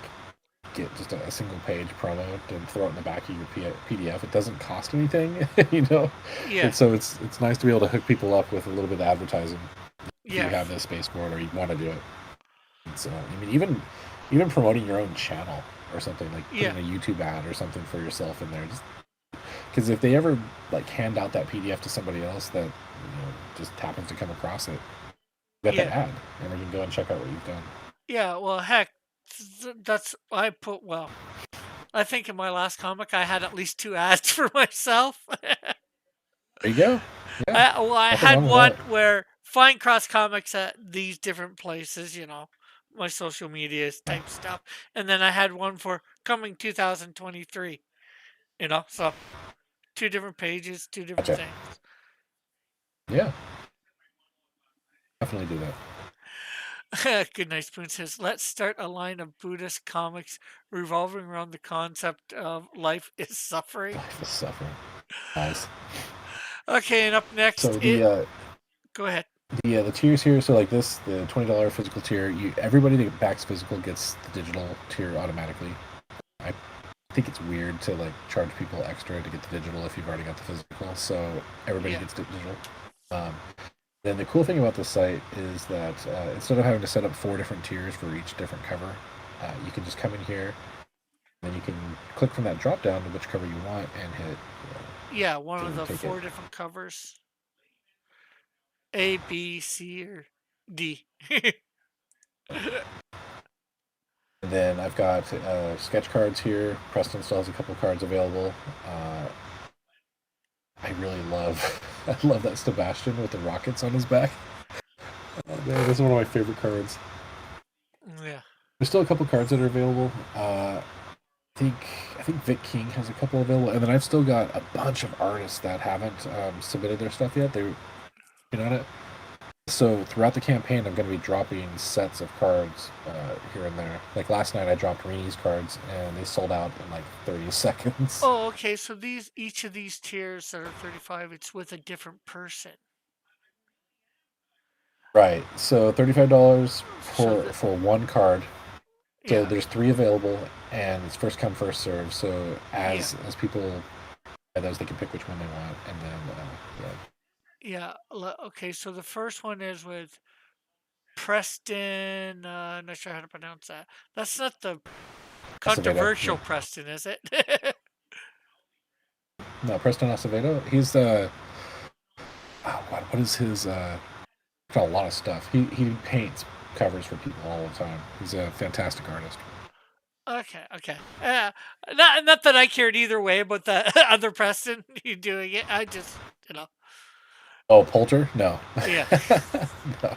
get just a single page promo and throw it in the back of your PDF. It doesn't cost anything, Yeah. And so it's nice to be able to hook people up with a little bit of advertising. If you Yeah. have the space for it or you want to do it. And so I mean, even promoting your own channel or something like putting a YouTube ad or something for yourself in there, just because if they ever hand out that PDF to somebody else that just happens to come across it, get that ad, and they can go and check out what you've done. Yeah. Well, heck, I think in my last comic I had at least 2 ads for myself. There you go. Yeah. I had one where find Cross Comics at these different places, my social media type stuff. And then I had one for coming 2023, so 2 different pages, 2 different things. Yeah. Definitely do that. Good Night Spoon says, let's start a line of Buddhist comics revolving around the concept of life is suffering. Life is suffering. Nice. Okay, and up next, so go ahead. The tiers here. So like this, the $20 physical tier. Everybody that backs physical gets the digital tier automatically. I think it's weird to charge people extra to get the digital if you've already got the physical. So everybody gets the digital. Then the cool thing about this site is that instead of having to set up 4 different tiers for each different cover, you can just come in here, and then you can click from that drop down to which cover you want and hit Yeah, one of to the take it. 4 different covers. A, B, C, or D. And then I've got sketch cards here. Preston still has a couple cards available. I really love, I love that Sebastian with the rockets on his back. Oh man, this is one of my favorite cards. Yeah. There's still a couple cards that are available. think I think Vic King has a couple available, and then I've still got a bunch of artists that haven't submitted their stuff yet. They're working on it. So throughout the campaign, I'm going to be dropping sets of cards here and there. Like last night, I dropped Reenie's cards, and they sold out in like 30 seconds. Oh, okay. So each of these tiers that are 35, it's with a different person. Right. So $35 So for one card. So yeah, there's 3 available, and it's first come first serve. So yeah, as people buy those, they can pick which one they want, and then yeah. Okay, so the first one is with Preston. I'm not sure how to pronounce that. That's not the Acevedo. controversial Yeah. Preston, is it? No, Preston Acevedo. He's what is his got a lot of stuff. He paints covers for people all the time. He's a fantastic artist. Okay, okay. Not that I cared either way about the other Preston you doing it. I just, you know, Oh, Poulter? No. yeah. No.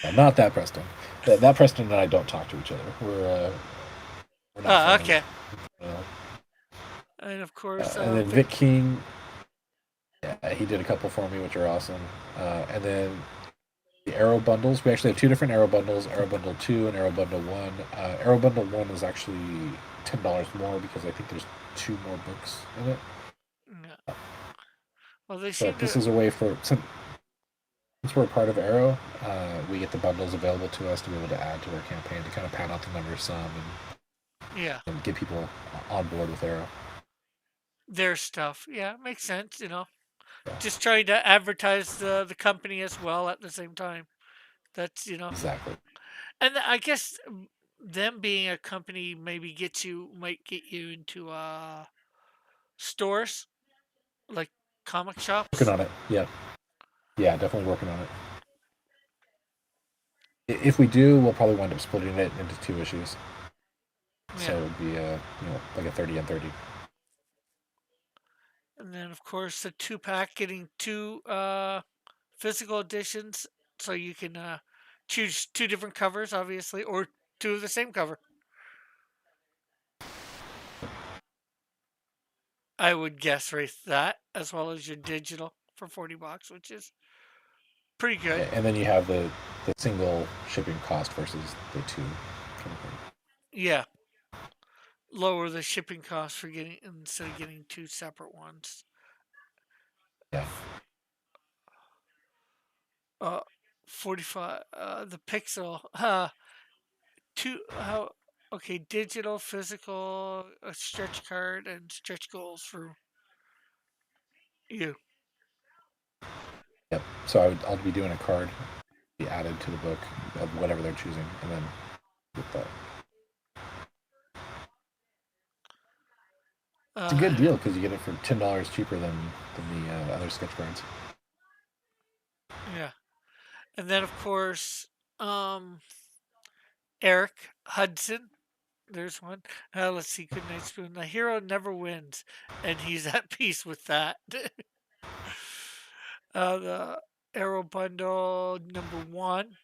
No, not that Preston. That Preston and I don't talk to each other. We're not Oh, friends. okay. You know? And of course, And then Vic King, yeah, he did a couple for me, which are awesome. And then the Arrow bundles. We actually have 2 different Arrow bundles: Arrow Bundle 2 and Arrow Bundle 1. Arrow Bundle 1 is actually $10 more because I think there's 2 more books in it. Yeah. Well, they seem But this to. is a way for since we're part of Arrow, we get the bundles available to us to be able to add to our campaign to kind of pad out the numbers some Yeah. and get people on board with Arrow. Their stuff. Yeah, makes sense, you know. Yeah, Just trying to advertise the company as well at the same time. That's, exactly. and I guess them being a company might get you into stores like comic Working shops. on it. Yeah, yeah, definitely working on it. If we do, we'll probably wind up splitting it into 2 issues. So Yeah. it would be like a 30 and 30. And then of course the 2-pack getting 2 physical editions so you can choose 2 different covers obviously or 2 of the same cover. I would guess right that as well as your digital for $40, which is pretty good. And then you have the single shipping cost versus the 2 kind of thing. Yeah, lower the shipping cost for getting instead of getting 2 separate ones. Yeah. Uh, 45. The Pixel. Two. How? Okay, digital, physical, a stretch card, and stretch goals for you. Yep. So I'll be doing a card be added to the book of whatever they're choosing, and then with that. It's a good Uh, deal because you get it for $10 cheaper than the other sketch cards. yeah, and then of course, um, Eric Hudson. There's one. Let's see. Good Night Spoon. The hero never wins, and he's at peace with that. The Arrow Bundle number 1,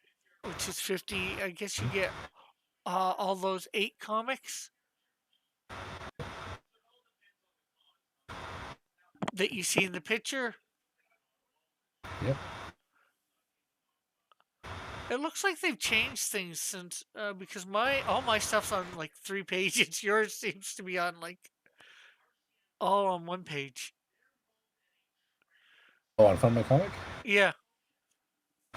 which is 50. I guess you get all those 8 comics that you see in the picture. Yep. It looks like they've changed things since because my all my stuff's on like 3 pages. Yours seems to be on like all on 1 page. Oh, on Fund My Comic? Yeah.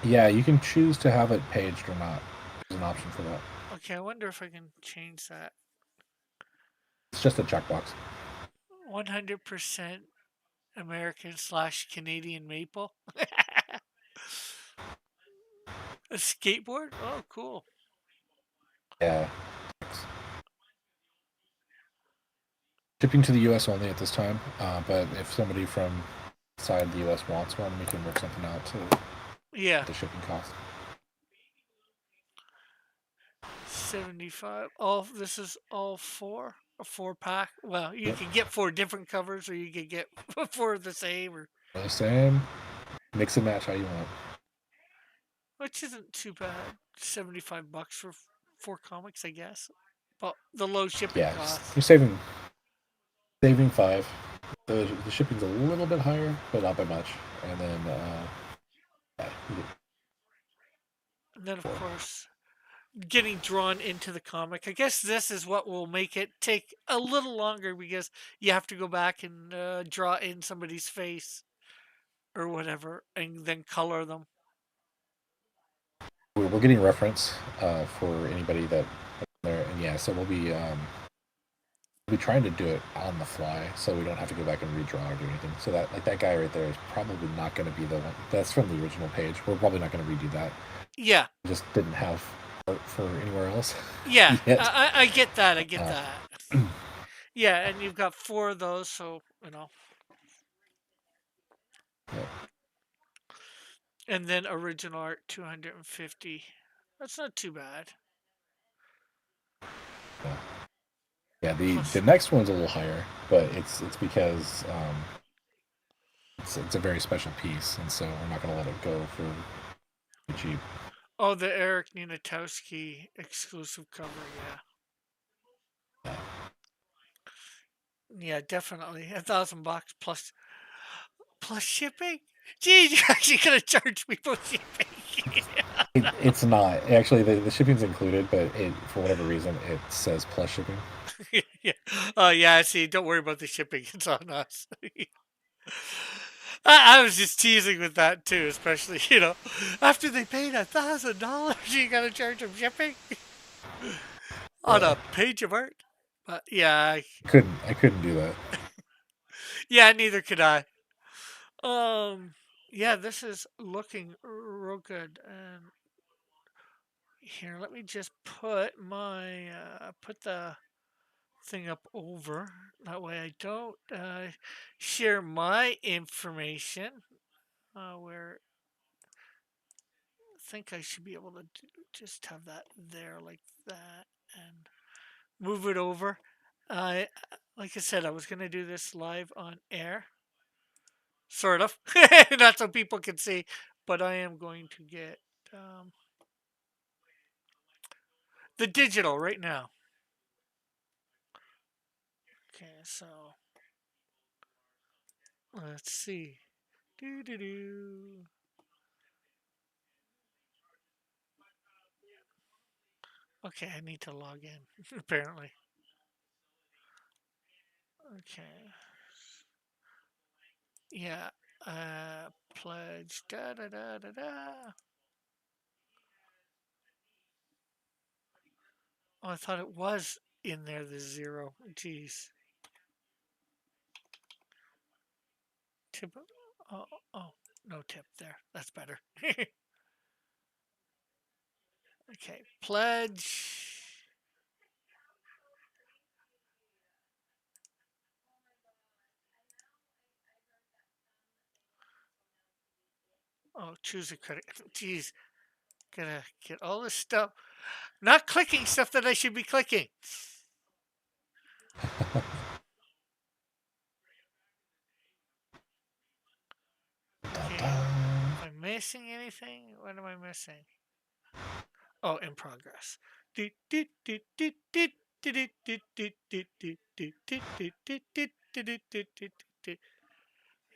Yeah, you can choose to have it paged or not. There's an option for that. Okay, I wonder if I can change that. It's just a checkbox. 100% American / Canadian maple. A skateboard? Oh, cool. Yeah. Shipping to the U.S. only at this time, but if somebody from outside the U.S. wants one, we can work something out to Yeah. the shipping cost. 75. All this is all four, a 4 pack. Well, you Yep. can get 4 different covers, or you can get 4 of the same, or The same. Mix and match how you want. which isn't too bad. $75 for 4 comics, I guess. But the low shipping Yeah, costs. you're saving $5. The shipping's a little bit higher, but not by much. And then yeah, And then, of course, getting drawn into the comic. I guess this is what will make it take a little longer because you have to go back and draw in somebody's face or whatever, and then color them. we're getting reference for anybody that there, and yeah, so we'll be trying to do it on the fly, so we don't have to go back and redraw or do anything. So that like that guy right there is probably not going to be the one. That's from the original page. We're probably not going to redo that. Yeah. We just didn't have art for anywhere else. Yeah, yet. I get that. I get that. Yeah, and you've got 4 of those, so Yeah. And then original art 250. That's not too bad. Yeah, the next one's a little higher, but it's because it's a very special piece, and so we're not going to let it go for cheap. Oh, the Eric Ninatowski exclusive cover, yeah. Yeah, definitely. $1,000 plus shipping. Geez, you're actually gonna charge me for shipping. It's not actually the shipping's included, but for whatever reason it says plus shipping. Yeah. Oh yeah. See, don't worry about the shipping. It's on us. I was just teasing with that too, especially after they paid $1,000, you gotta charge them shipping on a page of art. But yeah, I couldn't do that. yeah, neither could I. Yeah, this is looking real good. And here, let me just put the thing up over. That way, I don't share my information. Where I think I should be able to just have that there like that and move it over. I like I said, I was gonna do this live on air, sort of, not so people can see, but I am going to get the digital right now. Okay, so let's see. Do do do. Okay, I need to log in. Apparently. Okay. Yeah. Pledge. Da da da da da. Oh, I thought it was in there. The zero. Jeez. Tip. Oh, oh, no tip there. That's better. Okay. Pledge. Oh, choose a credit. Jeez. Gotta get all this stuff. Not clicking stuff that I should be clicking. Okay. Am I missing anything? What am I missing? Oh, in progress. I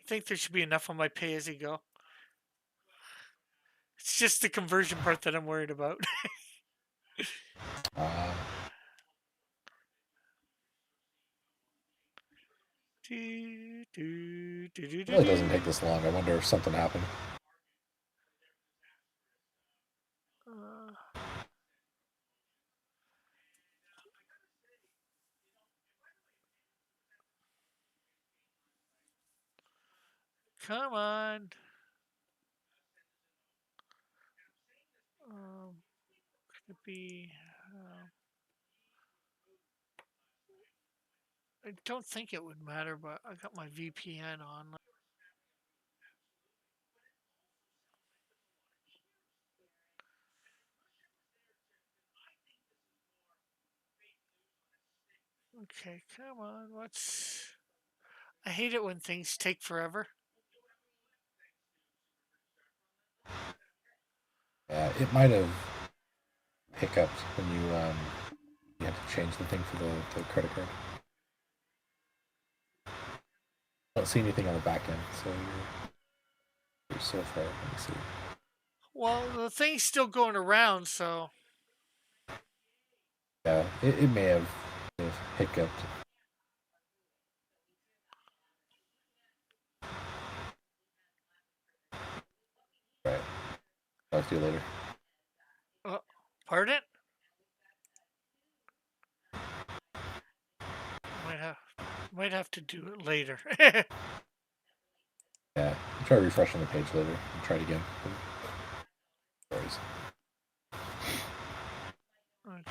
think there should be enough on my pay as you go. It's just the conversion part that I'm worried about. It really doesn't take this long. I wonder if something happened. Come on. Could it be? I don't think it would matter, but I got my VPN on. Okay, come on. What's... I hate it when things take forever. Yeah, it might have hiccuped when you had to change the thing for the credit card. I don't see anything on the back end, so you're so far. Let me see. Well, the thing's still going around, so... Yeah, it may have hiccuped. Right. Talk to you later. Pardon? Might have to do it later. Yeah, try refreshing the page later. Try it again. Sorry. Okay.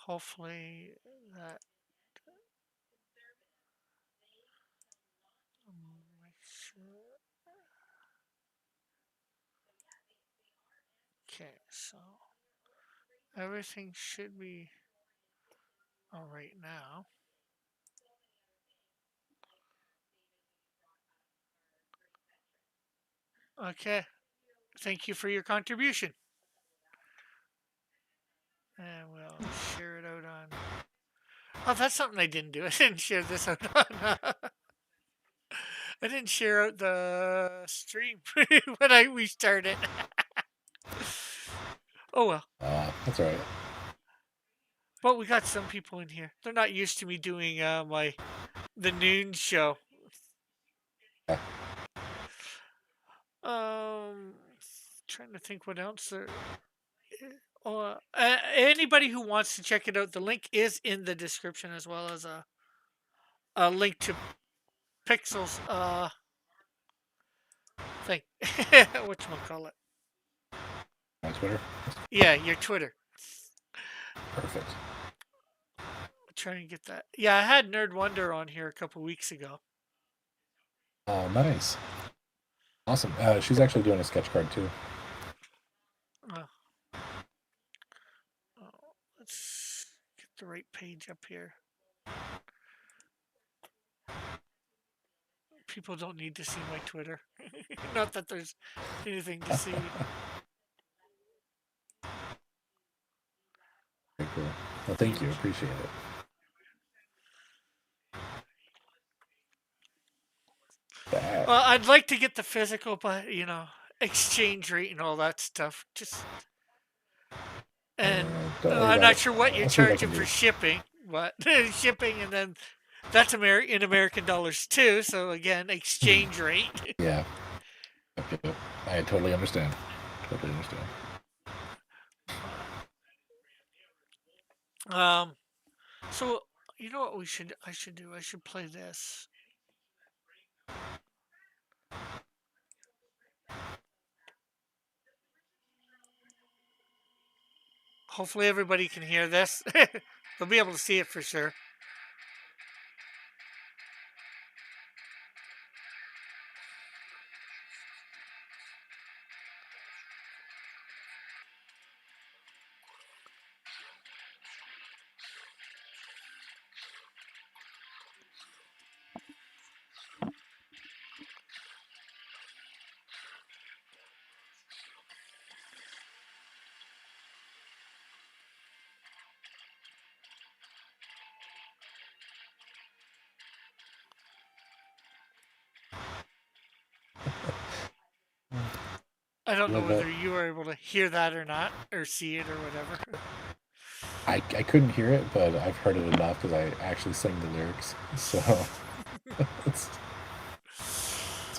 Hopefully that... Make sure. Okay, so everything should be all right now. Okay, thank you for your contribution. And we'll share it out on... Oh, that's something I didn't do. I didn't share this out on... I didn't share out the stream when I restarted. Oh well. That's all right. But we got some people in here. They're not used to me doing the noon show. Yeah. Trying to think what else there. Anybody who wants to check it out, the link is in the description, as well as a link to Pixel's thing. Whatchamacallit? My Twitter. Yeah, your Twitter. Perfect. Try and get that. Yeah, I had Nerd Wonder on here a couple weeks ago. Oh, nice. Awesome. She's actually doing a sketch card too. Let's get the right page up here. People don't need to see my Twitter. Not that there's anything to see. Very cool. Well, thank you. Appreciate it. Well, I'd like to get the physical, but exchange rate and all that stuff. And I'm not sure what you're charging for shipping, but shipping, and then that's in American dollars too. So again, exchange rate. Yeah. Yep. I totally understand. Totally understand. So you know what I should do? I should play this. Hopefully everybody can hear this. They'll be able to see it for sure. I don't know whether you were able to hear that or not, or see it or whatever. I couldn't hear it, but I've heard it enough because I actually sing the lyrics, so it's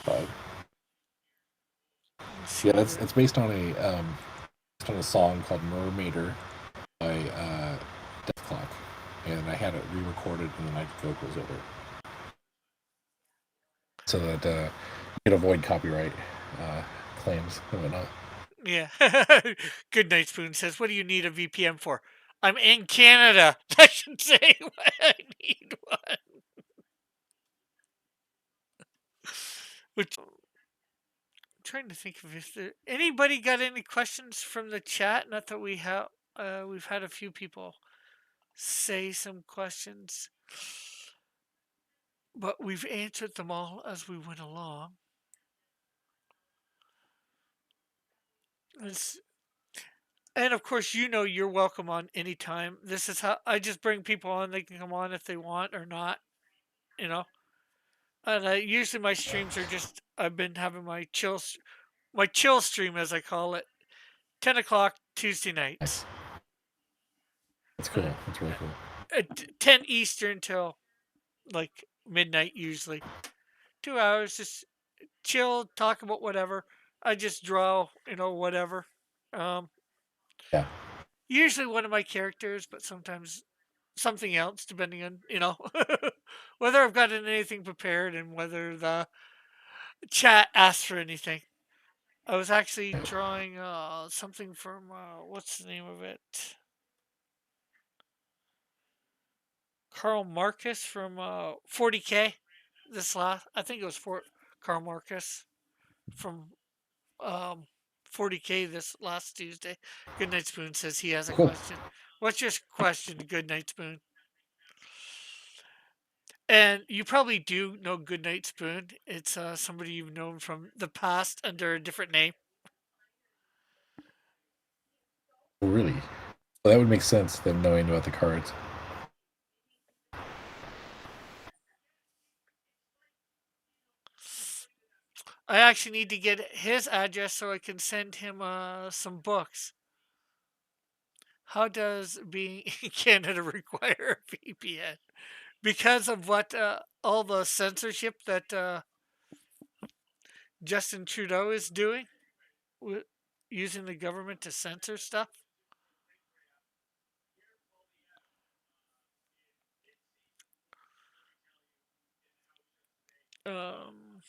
fine. Yeah, it's based on a song called "Mermaider" by Death Clock, and I had it re-recorded and then I did vocals over it, so that you can avoid copyright claims and whatnot. Yeah. Good Night Spoon says, "What do you need a VPN for? I'm in Canada. I should say I need one. Which I'm trying to think of if there anybody got any questions from the chat. Not that we have. We've had a few people say some questions, but we've answered them all as we went along. It's, and of course, you're welcome on anytime. This is how I just bring people on. They can come on if they want or not. You know, and usually my streams are just I've been having my chill stream as I call it, 10 o'clock Tuesday nights. Nice. That's cool. That's really cool. 10 Eastern till like midnight usually. 2 hours, just chill, talk about whatever. I just draw, whatever. Um, Yeah. Usually one of my characters, but sometimes something else, depending on, whether I've gotten anything prepared and whether the chat asks for anything. I was actually drawing something from, what's the name of it? Carl Marcus from 40K. I think it was Carl Marcus from 40K this last Tuesday. Goodnight Spoon says he has a Cool. question. What's your question, Goodnight Spoon? And you probably do know Goodnight Spoon. It's somebody you've known from the past under a different name. Oh, really? Well, that would make sense, them knowing about the cards. I actually need to get his address so I can send him some books. How does being in Canada require a VPN? Because of what all the censorship that Justin Trudeau is doing, with using the government to censor stuff. I'm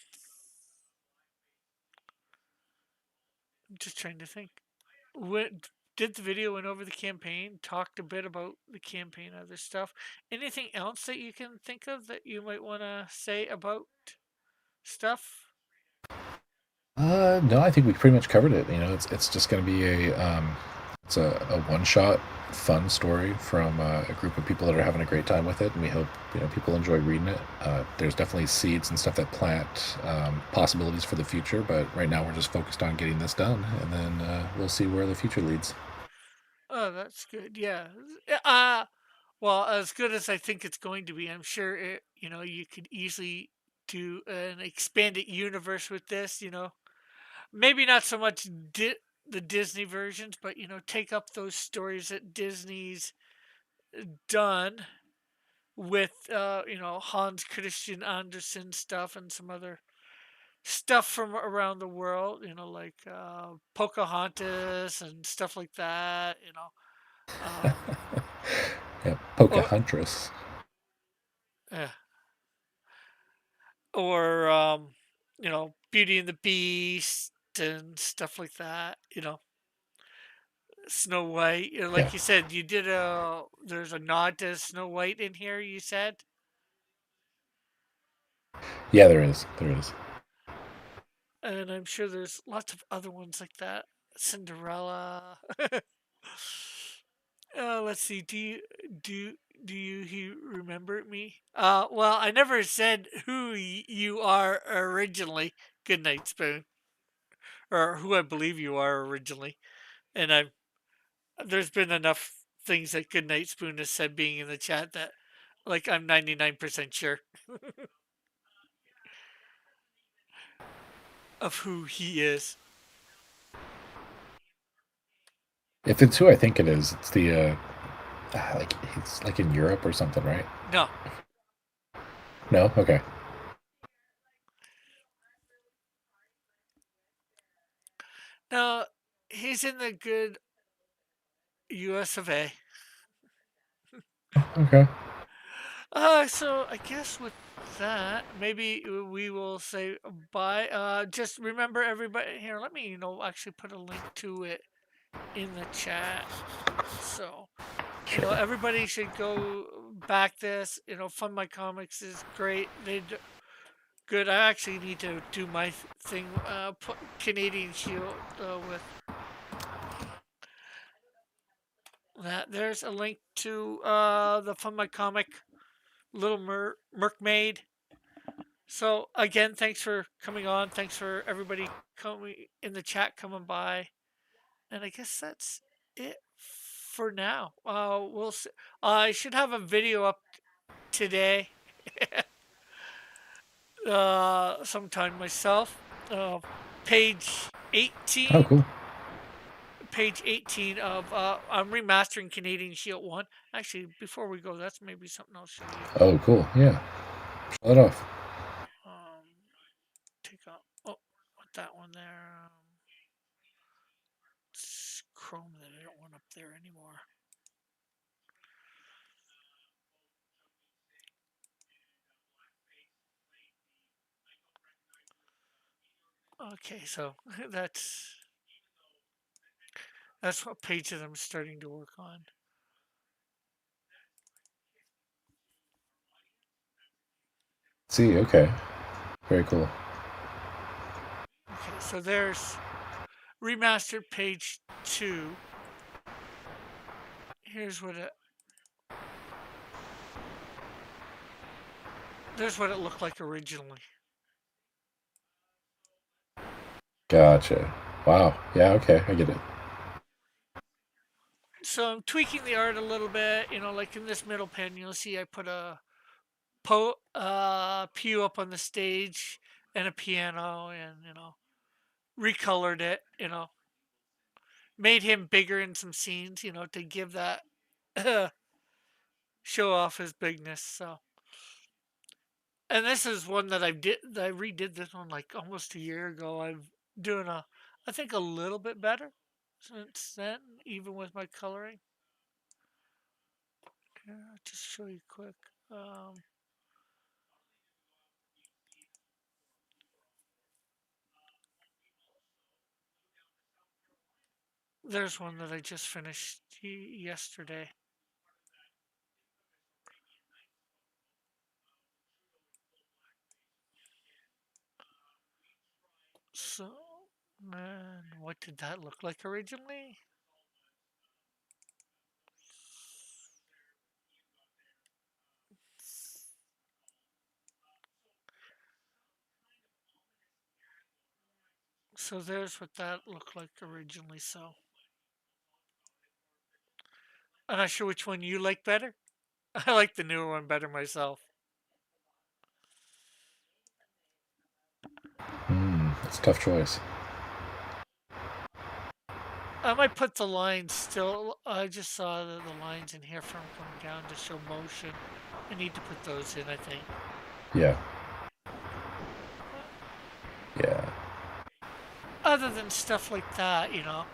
just trying to think. Did the video went over the campaign, talked a bit about the campaign, other stuff. Anything else that you can think of that you might want to say about stuff? No, I think we pretty much covered it. It's just going to be a one shot fun story from a group of people that are having a great time with it, and we hope people enjoy reading it. There's definitely seeds and stuff that plant possibilities for the future, but right now we're just focused on getting this done, and then we'll see where the future leads. Oh, that's good. Yeah. Well, as good as I think it's going to be, I'm sure you could easily do an expanded universe with this. Maybe not so much the Disney versions, but take up those stories that Disney's done with Hans Christian Andersen stuff and some other stuff from around the world. Like Pocahontas and stuff like that. Yeah, Or Pocahontas. uh, or Beauty and the Beast and stuff like that. Snow White. Yeah, Like you said, you did there's a nod to Snow White in here. You said, yeah, there is. There is. and I'm sure there's lots of other ones like that. Cinderella. Let's see. Do you remember me? Well, I never said who you are originally. Goodnight Spoon, or who I believe you are originally, and there's been enough things that Goodnight Spoon has said being in the chat that, like, I'm 99% sure of who he is. If it's who I think it is, it's the like he's like in Europe or something, right? No, No, okay. no, he's in the good U.S. of A. Okay. So I guess with that, maybe we will say bye. Just remember, everybody here. Let me, actually put a link to it in the chat. So you know, everybody should go back this. You know, Fund My Comics is great. Good. I actually need to do my thing. Put Canadian Shield with that. There's a link to the Fund My Comic Little Mermaid. So again, thanks for coming on. Thanks for everybody coming in the chat, coming by, and I guess that's it for now. We'll see. I should have a video up today, sometime myself. Page 18. Oh, cool. Page 18 of I'm remastering Canadian Shield 1. Actually, before we go, that's maybe something I'll show you. Oh, cool. Yeah. Show it off. Take out. Oh, put that one there. It's Chrome that I don't want up there anymore. Okay, so that's what page that I'm starting to work on. See, okay. Very cool. Okay, so there's remastered page 2. Here's what it There's what it looked like originally. Gotcha. Wow. Yeah, okay. I get it. So I'm tweaking the art a little bit, you know, like in this middle pane, you'll see I put a pew up on the stage and a piano, and, you know, recolored it, you know, made him bigger in some scenes, you know, to give that show off his bigness. So, and this is one that I redid this one like almost a year ago. I'm doing I think a little bit better since then, even with my coloring. Yeah, I'll just show you quick. There's one that I just finished yesterday. So, and what did that look like originally? So there's what that looked like originally. So, I'm not sure which one you like better. I like the newer one better myself. That's a tough choice. I might put the lines still. I just saw the lines in here from coming down to show motion. I need to put those in, I think. Yeah. Yeah. Other than stuff like that, you know.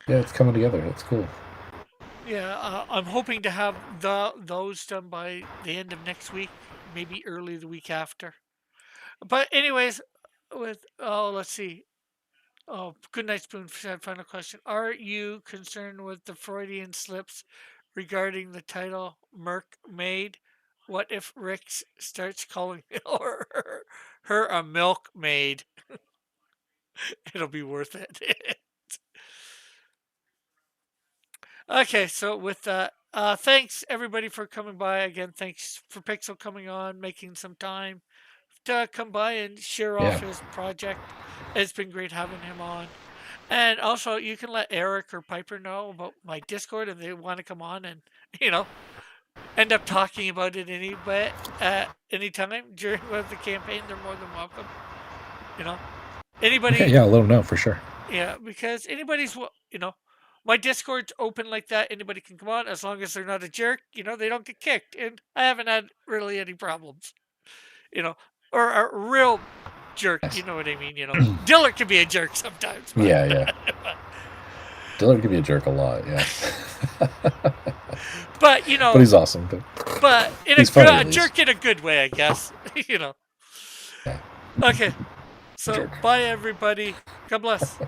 Yeah, it's coming together. That's cool. Yeah, I'm hoping to have those done by the end of next week, maybe early the week after. But anyways, let's see. Oh, Good Night Spoon said final question. Are you concerned with the Freudian slips regarding the title Mermaid? What if Rick starts calling her a milkmaid? It'll be worth it. Okay, so with that, thanks everybody for coming by. Again, thanks for Pixel coming on, making some time to come by and share off his project. It's been great having him on. And also, you can let Eric or Piper know about my Discord if they want to come on and, you know, end up talking about it at any time during the campaign. They're more than welcome. You know, anybody. Okay, yeah, let them know for sure. Yeah, because anybody's, you know, my Discord's open like that. Anybody can come on as long as they're not a jerk. You know, they don't get kicked, and I haven't had really any problems. You know, or a real jerk. You know what I mean? You know, Dillard can be a jerk sometimes. But, Yeah. Dillard can be a jerk a lot. Yeah. But you know, but he's awesome. But in a jerk in a good way, I guess. You know. Yeah. Okay. So bye everybody. God bless.